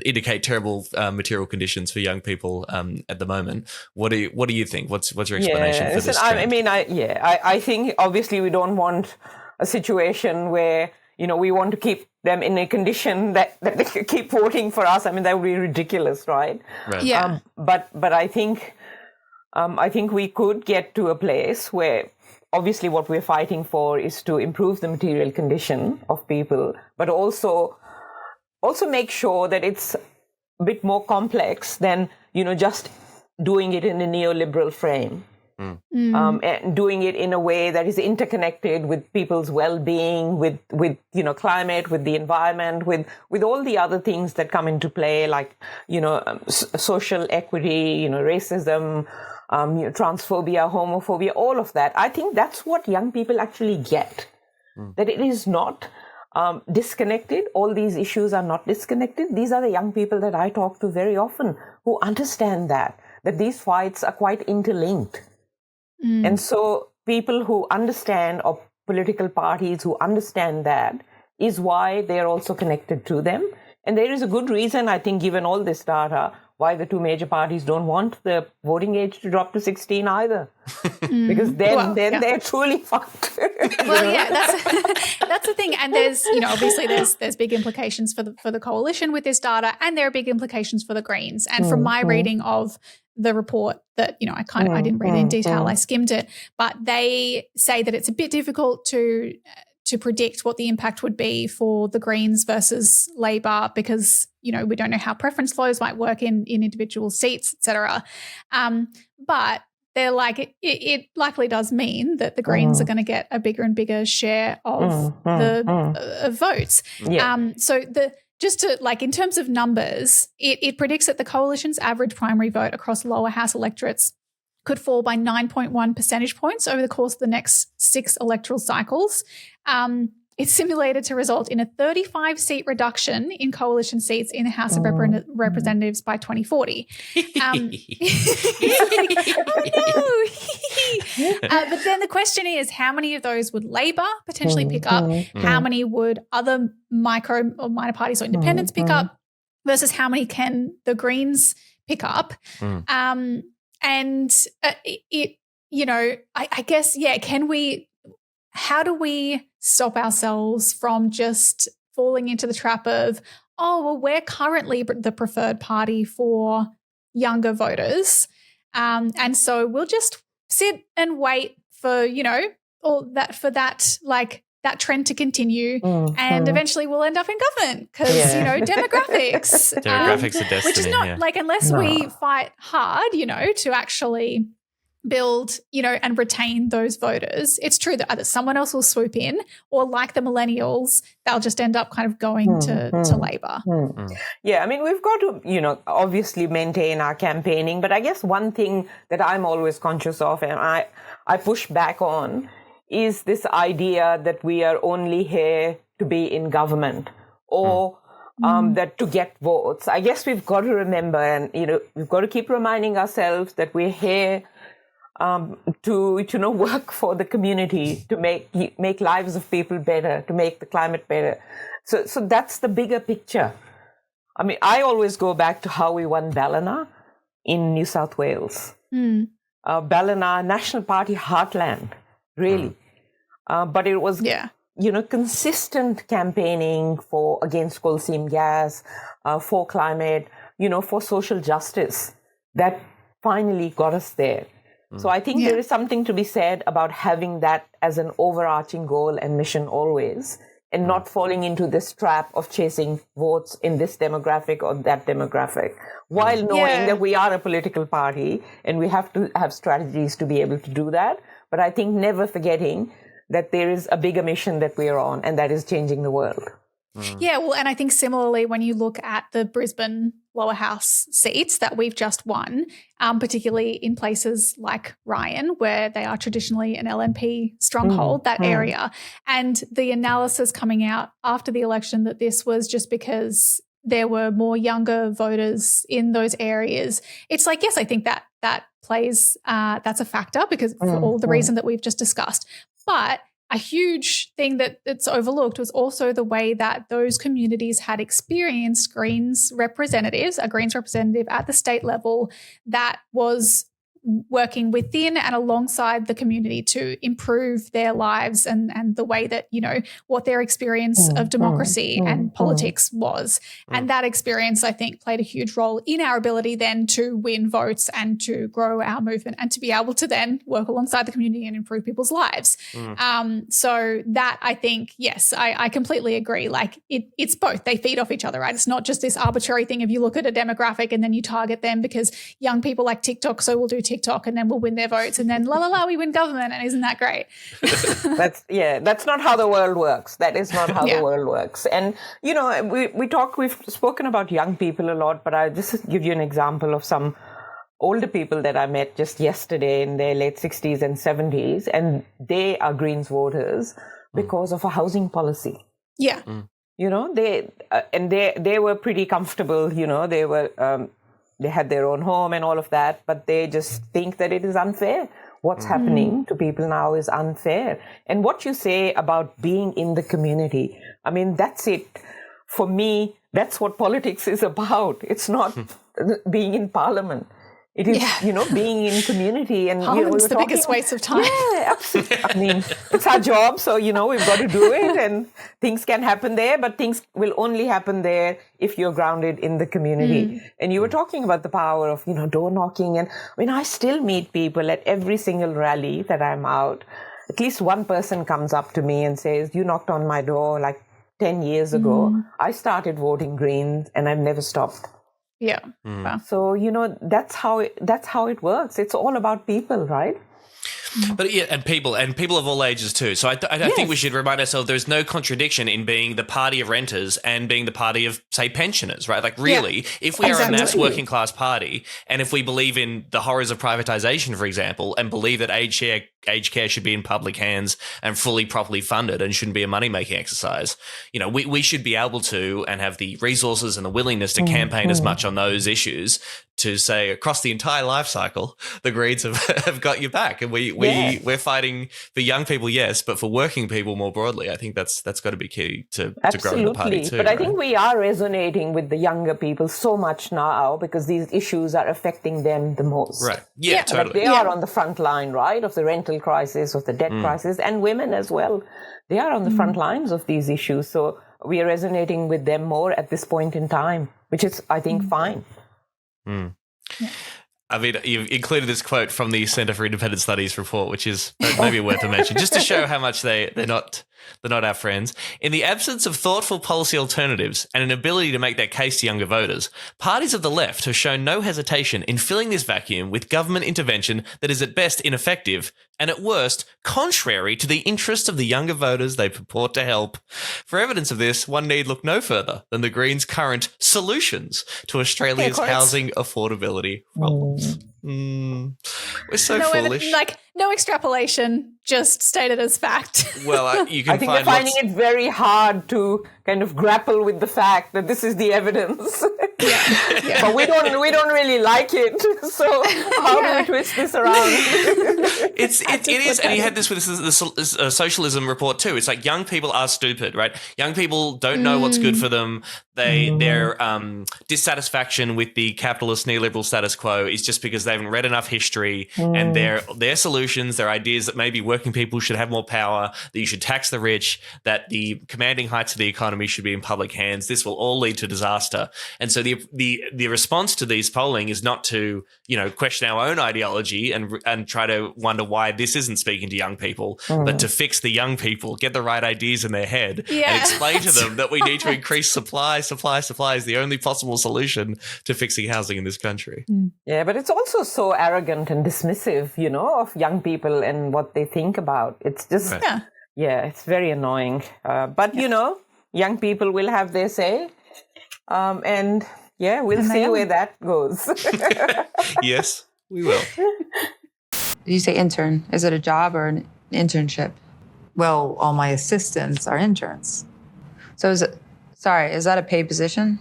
indicate terrible material conditions for young people at the moment. What do you think? What's your explanation for this trend? I think obviously we don't want a situation where we want to keep them in a condition that they keep voting for us. I mean, that would be ridiculous, right? Yeah. But I think we could get to a place where obviously what we're fighting for is to improve the material condition of people, but also make sure that it's a bit more complex than, just doing it in a neoliberal frame. And doing it in a way that is interconnected with people's well-being, with climate, with the environment, with all the other things that come into play, like, social equity, racism, transphobia, homophobia, all of that. I think that's what young people actually get, that it is not disconnected. All these issues are not disconnected. These are the young people that I talk to very often who understand that these fights are quite interlinked. And so people who understand, or political parties who understand that, is why they're also connected to them. And there is a good reason, I think, given all this data, why the two major parties don't want the voting age to drop to 16 either. Because then they're truly fucked. That's the thing. And there's, obviously there's big implications for the coalition with this data, and there are big implications for the Greens. And from my reading of the report that, I didn't read it in detail, I skimmed it, but they say that it's a bit difficult to predict what the impact would be for the Greens versus Labor, because, we don't know how preference flows might work in individual seats, et cetera. But they're like, it likely does mean that the Greens are going to get a bigger and bigger share of the votes. Yeah. Just to, like, in terms of numbers, it predicts that the coalition's average primary vote across lower house electorates could fall by 9.1 percentage points over the course of the next 6 electoral cycles. It's simulated to result in a 35-seat reduction in coalition seats in the House of Representatives by 2040. But then the question is, how many of those would Labor potentially pick up? How many would other micro or minor parties or independents pick up? Versus how many can the Greens pick up? I guess, how do we stop ourselves from just falling into the trap of, we're currently the preferred party for younger voters. And so we'll just sit and wait for, that trend to continue, and eventually we'll end up in government because, demographics. Demographics are destiny. Which is not unless we fight hard, to actually build, and retain those voters. It's true that either someone else will swoop in, or like the millennials, they'll just end up kind of going to Labor. Yeah, I mean, we've got to, obviously maintain our campaigning. But I guess one thing that I'm always conscious of, and I push back on, is this idea that we are only here to be in government, or that to get votes. I guess we've got to remember, and, we've got to keep reminding ourselves that we're here to work for the community, to make lives of people better, to make the climate better. So that's the bigger picture. I mean, I always go back to how we won Ballina in New South Wales. Ballina, National Party heartland, really. But it was, consistent campaigning against coal seam gas, for climate, for social justice that finally got us there. So I think there is something to be said about having that as an overarching goal and mission always, and not falling into this trap of chasing votes in this demographic or that demographic, while knowing that we are a political party and we have to have strategies to be able to do that. But I think never forgetting that there is a bigger mission that we are on, and that is changing the world. Yeah, well, and I think similarly, when you look at the Brisbane lower house seats that we've just won, particularly in places like Ryan, where they are traditionally an LNP stronghold, that area, and the analysis coming out after the election that this was just because there were more younger voters in those areas. It's like, yes, I think that plays, that's a factor because for all the reason that we've just discussed. But a huge thing that's overlooked was also the way that those communities had experienced a Greens representative at the state level that was working within and alongside the community to improve their lives and the way that, what their experience of democracy and politics was. And that experience, I think, played a huge role in our ability then to win votes and to grow our movement and to be able to then work alongside the community and improve people's lives. So that, I think, yes, I completely agree. Like it's both. They feed off each other, right? It's not just this arbitrary thing of you look at a demographic and then you target them because young people like TikTok, so we'll do TikTok and then we'll win their votes and then we win government, and isn't that great? That's not how the world works. That is not how the world works. And we've spoken about young people a lot, but I'll just give you an example of some older people that I met just yesterday in their late 60s and 70s, and they are Greens voters because of a housing policy. Yeah. They were pretty comfortable, they were they had their own home and all of that, but they just think that it is unfair. What's happening to people now is unfair. And what you say about being in the community, I mean, that's it. For me, that's what politics is about. It's not being in parliament. It is, being in community. And Parliament's the biggest waste of time. Yeah, absolutely. I mean, it's our job, so, we've got to do it. And things can happen there, but things will only happen there if you're grounded in the community. And you were talking about the power of, door knocking. And I mean, I still meet people at every single rally that I'm out. At least one person comes up to me and says, you knocked on my door like 10 years ago. I started voting Greens and I've never stopped. Yeah. Wow. So, that's how it works. It's all about people, right? But yeah, and people of all ages too. So I think we should remind ourselves there's no contradiction in being the party of renters and being the party of, say, pensioners, right? Like really, if we are a mass working class party, and if we believe in the horrors of privatization, for example, and believe that aged care should be in public hands and fully properly funded and shouldn't be a money-making exercise, we should be able to and have the resources and the willingness to campaign as much on those issues to say across the entire life cycle, the Greens have got your back, and we're fighting for young people, yes, but for working people more broadly. I think that's got to be key to growing the party too. But I think we are resonating with the younger people so much now because these issues are affecting them the most. Right? Yeah, totally. But they are on the front line, right, of the rental crisis, of the debt crisis, and women as well. They are on the front lines of these issues, so we are resonating with them more at this point in time, which is, I think, fine. Mm. Yeah. I mean, you've included this quote from the Centre for Independent Studies report, which is maybe worth a mention, just to show how much they're not our friends. In the absence of thoughtful policy alternatives and an ability to make their case to younger voters, parties of the left have shown no hesitation in filling this vacuum with government intervention that is at best ineffective and at worst contrary to the interests of the younger voters they purport to help. For evidence of this, one need look no further than the Greens' current solutions to Australia's housing affordability problems. We're so foolish. No extrapolation, just stated as fact. Well, you can I think they're finding it very hard to kind of grapple with the fact that this is the evidence. Yeah. But we don't really like it. So how do we twist this around? It is, and you had this with the socialism report too. It's like young people are stupid, right? Young people don't know what's good for them. Their dissatisfaction with the capitalist neoliberal status quo is just because they haven't read enough history, and their solutions, their ideas that maybe working people should have more power, that you should tax the rich, that the commanding heights of the economy should be in public hands. This will all lead to disaster. And so the response to these polling is not to question our own ideology and try to wonder why this isn't speaking to young people, but to fix the young people, get the right ideas in their head, and explain to them that we need to increase supply is the only possible solution to fixing housing in this country. Yeah, but it's also so arrogant and dismissive, of young people and what they think about. It's just, it's very annoying. But, young people will have their say. And we'll see where that goes. Yes, we will. You say intern. Is it a job or an internship? Well, all my assistants are interns. So is that a paid position?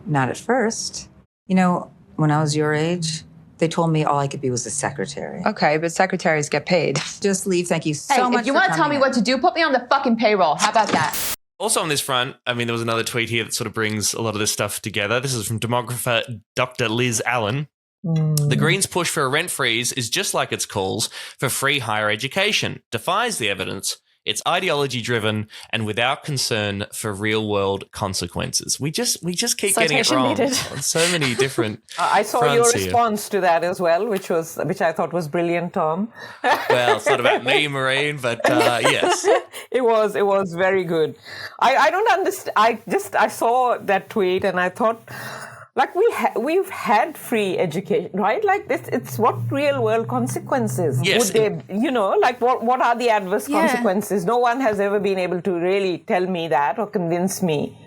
Not at first. When I was your age, they told me all I could be was a secretary. Okay, but secretaries get paid. Just leave. Thank you so much. If you want to tell me what to do, put me on the fucking payroll. How about that? Also on this front, I mean, there was another tweet here that sort of brings a lot of this stuff together. This is from demographer Dr. Liz Allen. The Greens' push for a rent freeze is just like its calls for free higher education, defies the evidence. It's ideology-driven and without concern for real-world consequences. We just keep getting it wrong on so many different I saw your response to that as well, which I thought was brilliant, Tom. Well, it's not about me, Mehreen, but yes. It was very good. I don't understand. I saw that tweet and I thought, like we've had free education, right? Like this, it's what real world consequences would they, what are the adverse consequences? No one has ever been able to really tell me that or convince me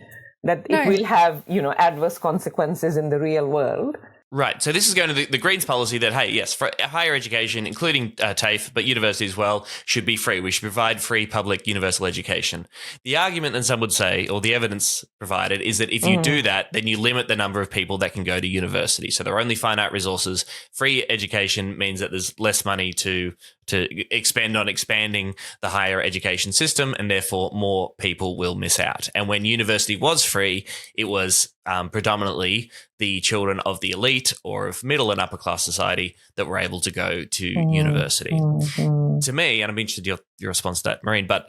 that it will have, adverse consequences in the real world. Right. So this is going to the Greens policy that, hey, yes, for higher education, including TAFE, but university as well, should be free. We should provide free public universal education. The argument that some would say, or the evidence provided, is that if you do that, then you limit the number of people that can go to university. So there are only finite resources. Free education means that there's less money to expend on expanding the higher education system, and therefore more people will miss out. And when university was free, it was predominantly the children of the elite or of middle and upper class society that were able to go to university. To me, and I'm interested in your response to that, Mehreen, but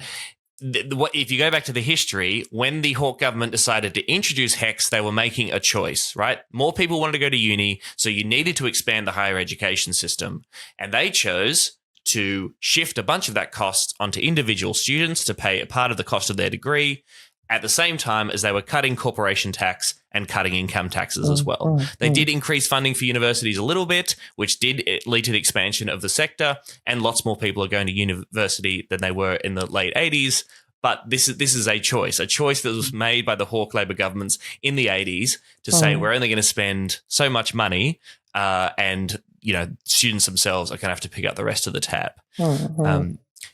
if you go back to the history, when the Hawke government decided to introduce HECS, they were making a choice, right? More people wanted to go to uni, so you needed to expand the higher education system. And they chose to shift a bunch of that cost onto individual students to pay a part of the cost of their degree, at the same time as they were cutting corporation tax and cutting income taxes as well. They did increase funding for universities a little bit, which did lead to the expansion of the sector, and lots more people are going to university than they were in the late 80s. But this is a choice that was made by the Hawke Labor governments in the 80s to say we're only going to spend so much money, and students themselves are going to have to pick up the rest of the tab.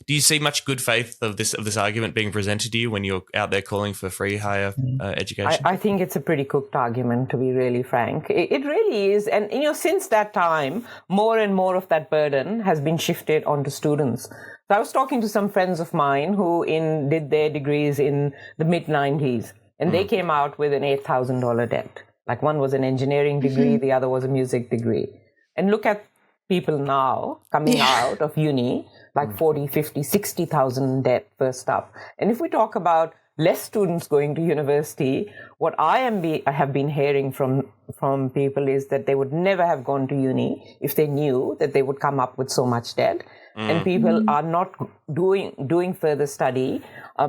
Do you see much good faith of this argument being presented to you when you're out there calling for free higher education? I think it's a pretty cooked argument, to be really frank. It really is. And, since that time, more and more of that burden has been shifted onto students. So I was talking to some friends of mine who did their degrees in the mid-90s, and they came out with an $8,000 debt. Like one was an engineering degree, the other was a music degree. And look at people now coming out of uni, like 40, 50, 60,000 debt first up. And if we talk about less students going to university, what I have been hearing from people is that they would never have gone to uni if they knew that they would come up with so much debt. And people are not doing further study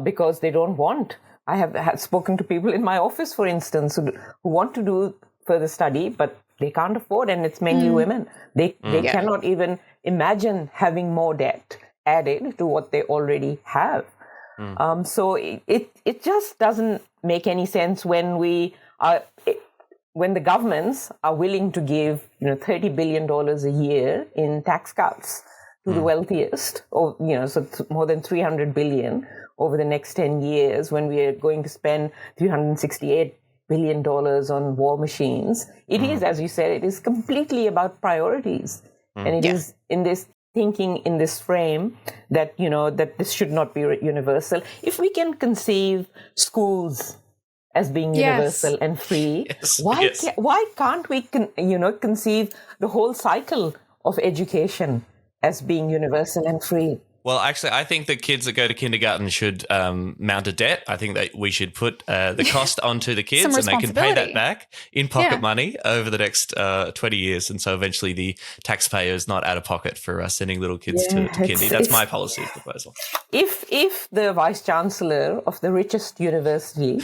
because they don't want. I have spoken to people in my office, for instance, who want to do further study, but they can't afford, and it's mainly women. They cannot even imagine having more debt added to what they already have. So it just doesn't make any sense when when the governments are willing to give $30 billion a year in tax cuts to the wealthiest, or so more than $300 billion over the next 10 years, when we are going to spend $368 billion on war machines. It is, as you said, it is completely about priorities. And it is in this thinking, in this frame, that, that this should not be universal. If we can conceive schools as being universal and free, why can't we, conceive the whole cycle of education as being universal and free? Well, actually, I think the kids that go to kindergarten should mount a debt. I think that we should put the cost onto the kids, and they can pay that back in pocket money over the next 20 years. And so eventually the taxpayer is not out of pocket for sending little kids to kindy. That's my policy proposal. If the Vice-Chancellor of the richest university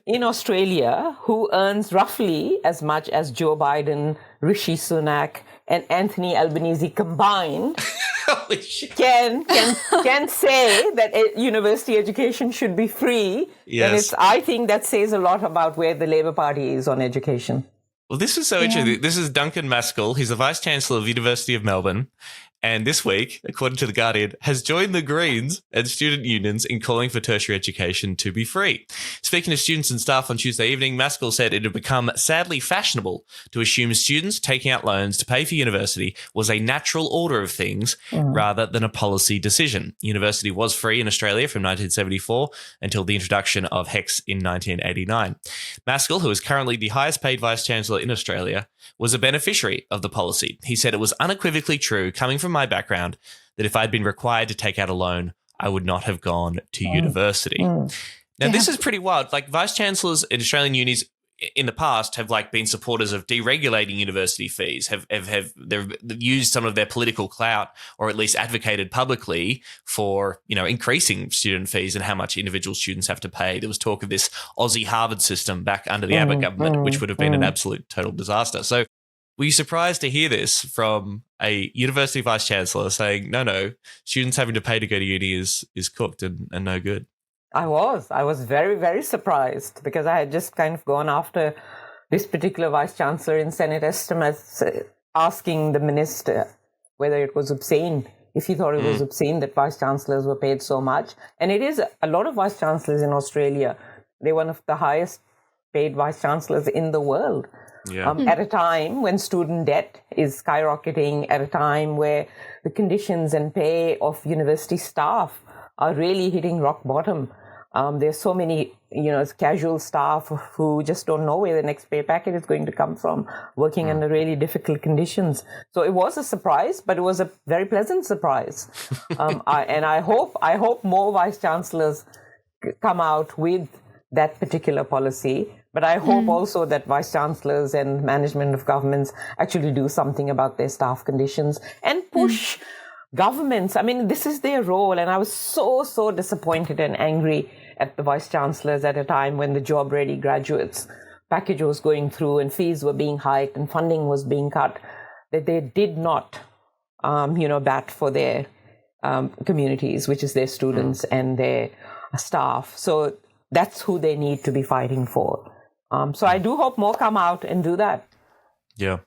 in Australia, who earns roughly as much as Joe Biden, Rishi Sunak, and Anthony Albanese combined, can say that university education should be free, then I think that says a lot about where the Labor Party is on education. Well, this is so interesting. This is Duncan Maskell. He's the Vice-Chancellor of the University of Melbourne. And this week, according to The Guardian, has joined the Greens and student unions in calling for tertiary education to be free. Speaking to students and staff on Tuesday evening, Maskell said it had become sadly fashionable to assume students taking out loans to pay for university was a natural order of things rather than a policy decision. University was free in Australia from 1974 until the introduction of HECS in 1989. Maskell, who is currently the highest paid Vice-Chancellor in Australia, was a beneficiary of the policy. He said it was unequivocally true, coming from my background, that if I'd been required to take out a loan, I would not have gone to university. Now, this is pretty wild. Like, Vice-Chancellors in Australian unis in the past have been supporters of deregulating university fees, they've used some of their political clout, or at least advocated publicly for, increasing student fees and how much individual students have to pay. There was talk of this Aussie Harvard system back under the Abbott government, which would have been an absolute total disaster. So were you surprised to hear this from a university Vice-Chancellor saying, no, students having to pay to go to uni is cooked and no good? I was very, very surprised, because I had just kind of gone after this particular Vice-Chancellor in Senate estimates, asking the minister whether it was obscene, if he thought it was obscene that Vice-Chancellors were paid so much. And it is a lot of Vice-Chancellors in Australia. They're one of the highest paid Vice-Chancellors in the world. At a time when student debt is skyrocketing, at a time where the conditions and pay of university staff are really hitting rock bottom. There's so many, casual staff who just don't know where the next pay packet is going to come from, working under really difficult conditions. So it was a surprise, but it was a very pleasant surprise. I hope more Vice-Chancellors come out with that particular policy. But I hope also that Vice-Chancellors and management of governments actually do something about their staff conditions and push governments. I mean, this is their role. And I was so disappointed and angry at the Vice-Chancellors at a time when the job-ready graduates package was going through and fees were being hiked and funding was being cut, that they did not, bat for their communities, which is their students and their staff. So that's who they need to be fighting for. So I do hope more come out and do that. Yeah.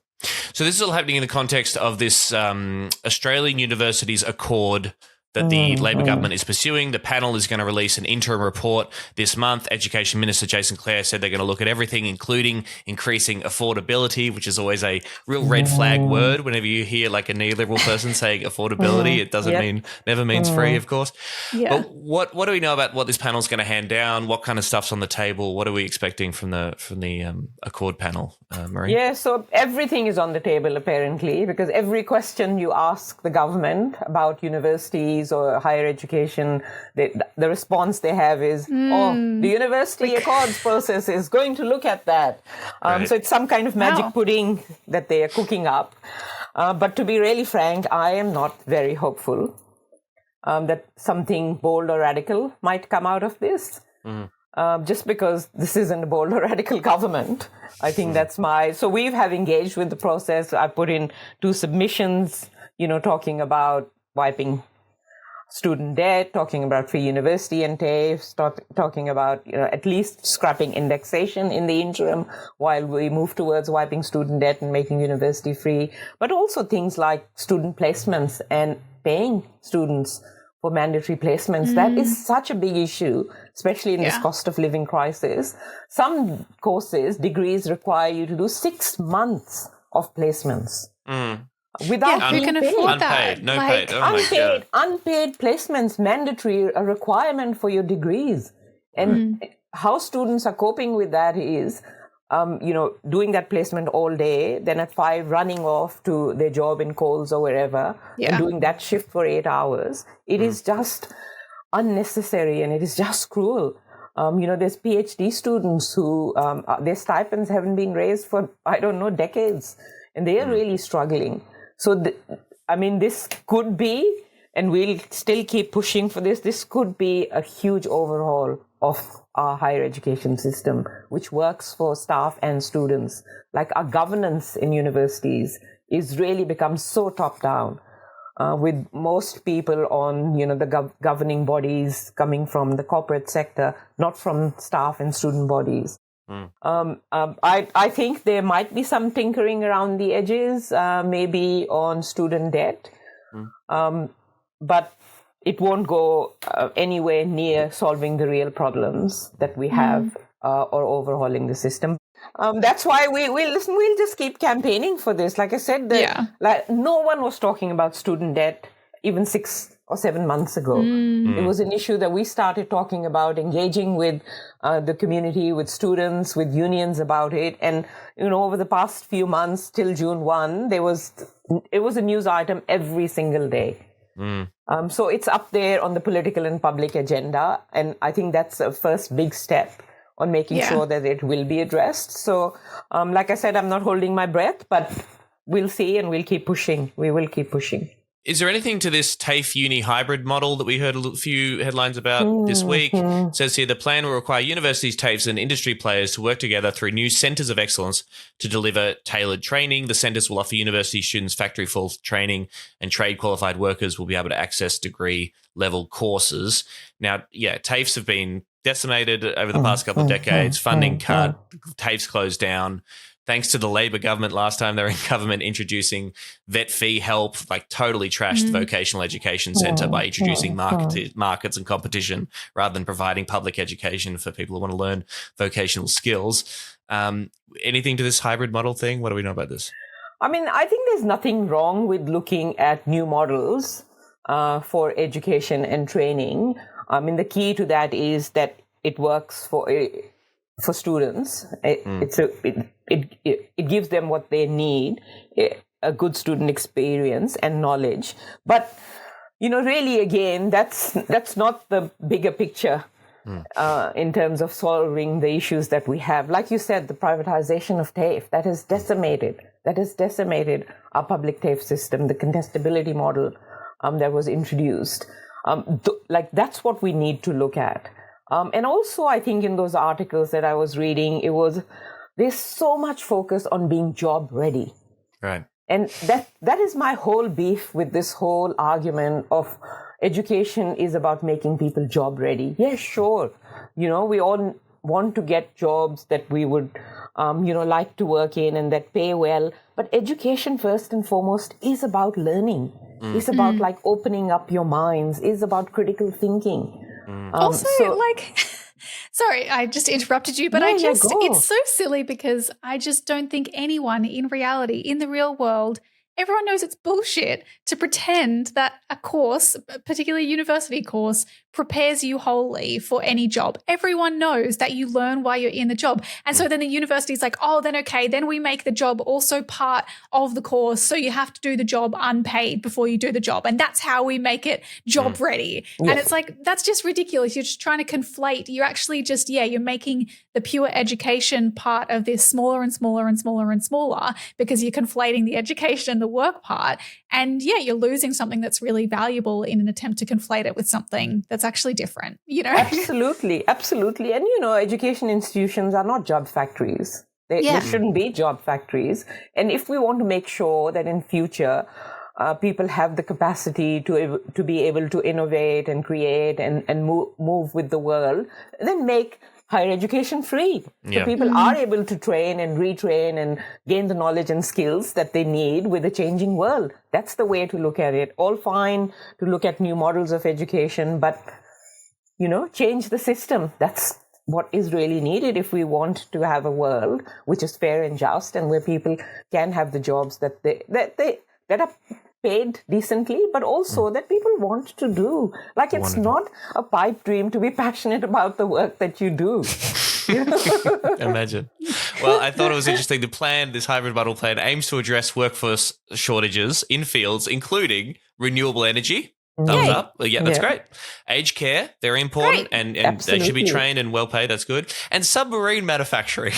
So this is all happening in the context of this Australian Universities Accord that the Labor government is pursuing. The panel is going to release an interim report this month. Education Minister Jason Clare said they're going to look at everything, including increasing affordability, which is always a real red flag word. Whenever you hear like a neoliberal person saying affordability, it doesn't never means free, of course. Yeah. But what do we know about what this panel is going to hand down? What kind of stuff's on the table? What are we expecting from the Accord panel, Marie? Yeah, so everything is on the table apparently, because every question you ask the government about universities or higher education, the response they have is, the University Accords process is going to look at that. So it's some kind of magic pudding that they are cooking up. But to be really frank, I am not very hopeful that something bold or radical might come out of this. Just because this isn't a bold or radical government. I think that's so we have engaged with the process. I put in 2 submissions, talking about wiping student debt, talking about free university and TAFEs, talking about at least scrapping indexation in the interim while we move towards wiping student debt and making university free, but also things like student placements and paying students for mandatory placements. That is such a big issue, especially in this cost of living crisis. Some courses, degrees require you to do 6 months of placements. Without who can afford that? Unpaid, no paid. Oh my God. Unpaid placements, mandatory, a requirement for your degrees. And how students are coping with that is, doing that placement all day, then at 5 running off to their job in Coles or wherever, and doing that shift for 8 hours. It is just unnecessary and it is just cruel. There's PhD students who their stipends haven't been raised for, decades, and they are really struggling. So, this could be, and we'll still keep pushing for this could be a huge overhaul of our higher education system, which works for staff and students. Like our governance in universities is really become so top-down, with most people on, the governing bodies coming from the corporate sector, not from staff and student bodies. I think there might be some tinkering around the edges, maybe on student debt, but it won't go anywhere near solving the real problems that we have or overhauling the system. That's why we'll just keep campaigning for this. Like I said, no one was talking about student debt even 6 or 7 months ago. It was an issue that we started talking about, engaging with the community, with students, with unions about it. And, over the past few months till June 1, it was a news item every single day. So it's up there on the political and public agenda. And I think that's a first big step on making sure that it will be addressed. So, like I said, I'm not holding my breath, but we'll see and we'll keep pushing. We will keep pushing. Is there anything to this TAFE uni hybrid model that we heard a few headlines about this week? It says here the plan will require universities, TAFEs and industry players to work together through new centres of excellence to deliver tailored training. The centres will offer university students factory full training and trade qualified workers will be able to access degree level courses. Now, TAFEs have been decimated over the past couple of decades, funding cut, TAFEs closed down. Thanks to the Labor government last time they were in government introducing vet fee help, like totally trashed the vocational education centre by introducing markets and competition rather than providing public education for people who want to learn vocational skills. Anything to this hybrid model thing? What do we know about this? I think there's nothing wrong with looking at new models for education and training. The key to that is that it works for students. It gives them what they need, a good student experience and knowledge. But, really, again, that's not the bigger picture in terms of solving the issues that we have. Like you said, the privatization of TAFE, that has decimated our public TAFE system, the contestability model that was introduced. That's what we need to look at. And also, I think in those articles that I was reading, it was there's so much focus on being job ready. Right. And that is my whole beef with this whole argument of education is about making people job ready. Yeah, sure. We all want to get jobs that we would, like to work in and that pay well. But education, first and foremost, is about learning. It's about like opening up your minds. It's about critical thinking. Sorry, I just interrupted you, but it's so silly because I just don't think anyone in reality, in the real world, everyone knows it's bullshit to pretend that a course, particularly a university course, prepares you wholly for any job. Everyone knows that you learn while you're in the job. And so then the university is like, oh, then okay, then we make the job also part of the course. So you have to do the job unpaid before you do the job. And that's how we make it job ready. Yeah. And it's like, that's just ridiculous. You're just trying to conflate. You're actually just, you're making the pure education part of this smaller and smaller and smaller and smaller because you're conflating the education and the work part. And you're losing something that's really valuable in an attempt to conflate it with something that's actually different, Absolutely. And, education institutions are not job factories. They shouldn't be job factories. And if we want to make sure that in future people have the capacity to be able to innovate and create and move with the world, then make higher education free. So people are able to train and retrain and gain the knowledge and skills that they need with a changing world. That's the way to look at it. All fine to look at new models of education, but, change the system. That's what is really needed if we want to have a world which is fair and just and where people can have the jobs that are paid decently, but also that people want to do. Like, it's not a pipe dream to be passionate about the work that you do. Imagine. Well, I thought it was interesting. This hybrid model plan aims to address workforce shortages in fields including renewable energy. Thumbs up. Yeah, that's great. Aged care, very important, and they should be trained and well paid. That's good. And submarine manufacturing.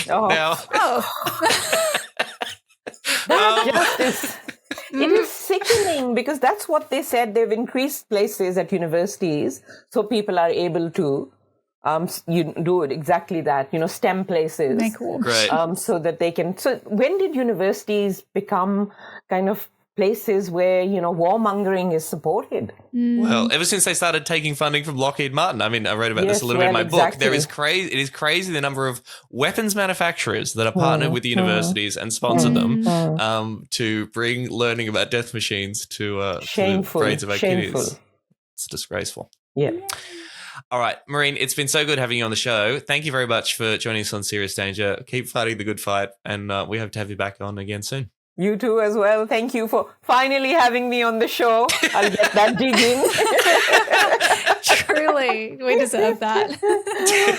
It is sickening because that's what they said. They've increased places at universities so people are able to do it exactly that, STEM places. Great. So that they can. So when did universities become kind of places where, warmongering is supported? Well, ever since they started taking funding from Lockheed Martin. I mean, I wrote about this a little bit in my book. It is crazy the number of weapons manufacturers that are partnered with the universities and sponsor them to bring learning about death machines to the brains of our kiddies. It's disgraceful. Yeah. All right, Mehreen, it's been so good having you on the show. Thank you very much for joining us on Serious Danger. Keep fighting the good fight, and we hope to have you back on again soon. You too as well. Thank you for finally having me on the show. I'll get that digging. Truly, we deserve that.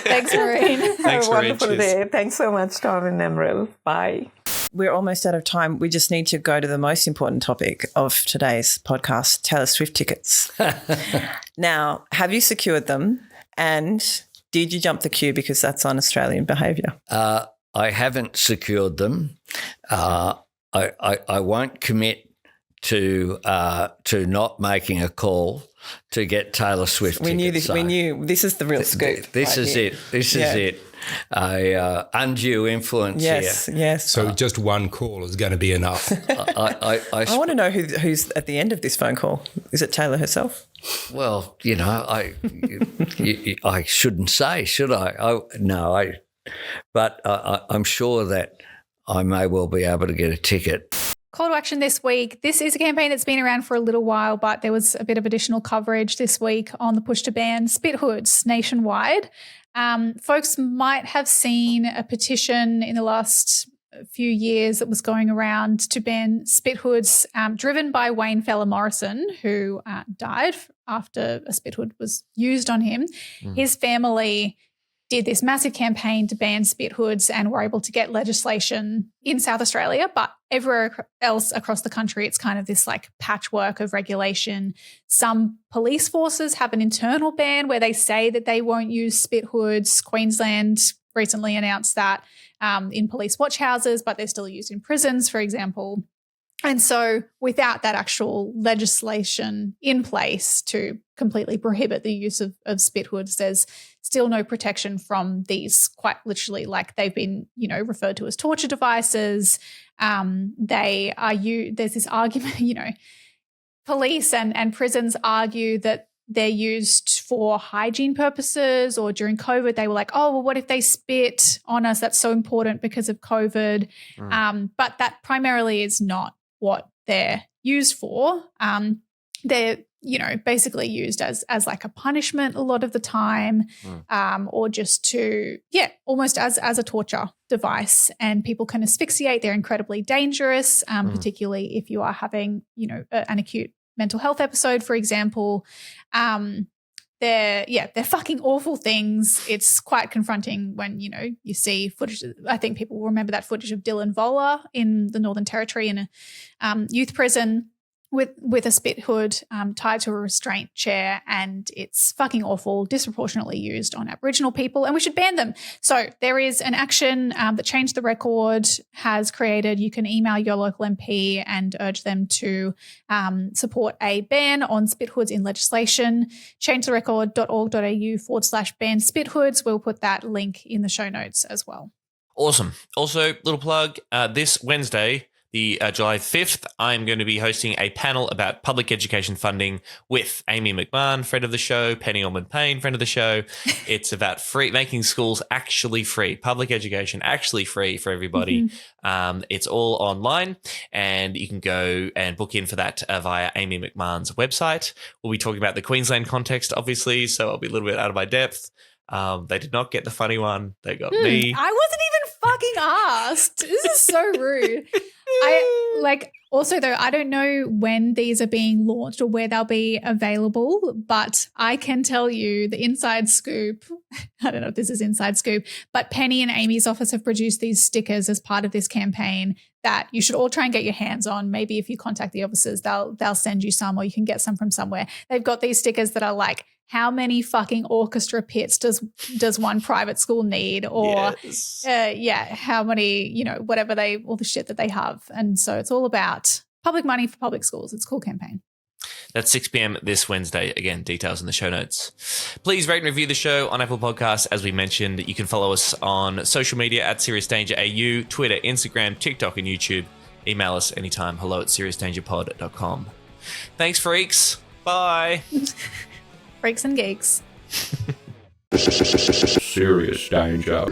Thanks, Mehreen. Have a wonderful day. Thanks so much, Tom and Emerald. Bye. We're almost out of time. We just need to go to the most important topic of today's podcast, Taylor Swift tickets. Now, have you secured them? And did you jump the queue because that's on Australian behaviour? I haven't secured them. I won't commit to not making a call to get Taylor Swift tickets. We knew this is the real scoop. This is it. This is it. Undue influence here. Yes. So just one call is going to be enough. I want to know who's at the end of this phone call. Is it Taylor herself? Well, I shouldn't say, should I? But I'm sure that I may well be able to get a ticket. Call to action this week. This is a campaign that's been around for a little while, but there was a bit of additional coverage this week on the push to ban spit hoods nationwide. Folks might have seen a petition in the last few years that was going around to ban spit hoods, driven by Wayne Fella Morrison, who died after a spit hood was used on him. His family did this massive campaign to ban spit hoods and were able to get legislation in South Australia, but everywhere else across the country, it's kind of this like patchwork of regulation. Some police forces have an internal ban where they say that they won't use spit hoods. Queensland recently announced that in police watch houses, but they're still used in prisons, for example. And so without that actual legislation in place to completely prohibit the use of spit hoods, there's still no protection from these, quite literally, like they've been, referred to as torture devices. There's this argument, police and prisons argue that they're used for hygiene purposes, or during COVID, they were like, oh, well, what if they spit on us? That's so important because of COVID. But that primarily is not what they're used for. They're, basically used as like a punishment a lot of the time, or just to, almost as a torture device. And people can asphyxiate. They're incredibly dangerous, particularly if you are having, an acute mental health episode, for example. They're fucking awful things. It's quite confronting when, you see footage. I think people will remember that footage of Dylan Voller in the Northern Territory in a youth prison with a spit hood tied to a restraint chair, and it's fucking awful, disproportionately used on Aboriginal people, and we should ban them. So there is an action that Change the Record has created. You can email your local MP and urge them to support a ban on spit hoods in legislation. changetherecord.org.au/ban spit hoods. We'll put that link in the show notes as well. Awesome. Also, little plug, this Wednesday, the July 5th, I'm going to be hosting a panel about public education funding with Amy MacMahon, friend of the show, Penny Allman-Payne, friend of the show. It's about making schools actually free, public education actually free for everybody. It's all online, and you can go and book in for that via Amy MacMahon's website. We'll be talking about the Queensland context, obviously, so I'll be a little bit out of my depth. They did not get the funny one. They got me. I wasn't even fucking asked. This is so rude. Also though, I don't know when these are being launched or where they'll be available, but I can tell you the inside scoop. I don't know if this is inside scoop, but Penny and Amy's office have produced these stickers as part of this campaign that you should all try and get your hands on. Maybe if you contact the offices, they'll send you some, or you can get some from somewhere. They've got these stickers that are like, how many fucking orchestra pits does one private school need? Or how many, whatever all the shit that they have. And so it's all about public money for public schools. It's a cool campaign. That's 6 p.m. this Wednesday. Again, details in the show notes. Please rate and review the show on Apple Podcasts. As we mentioned, you can follow us on social media at Serious Danger AU, Twitter, Instagram, TikTok, and YouTube. Email us anytime. hello@seriousdangerpod.com. Thanks, freaks. Bye. Freaks and geeks. Serious danger.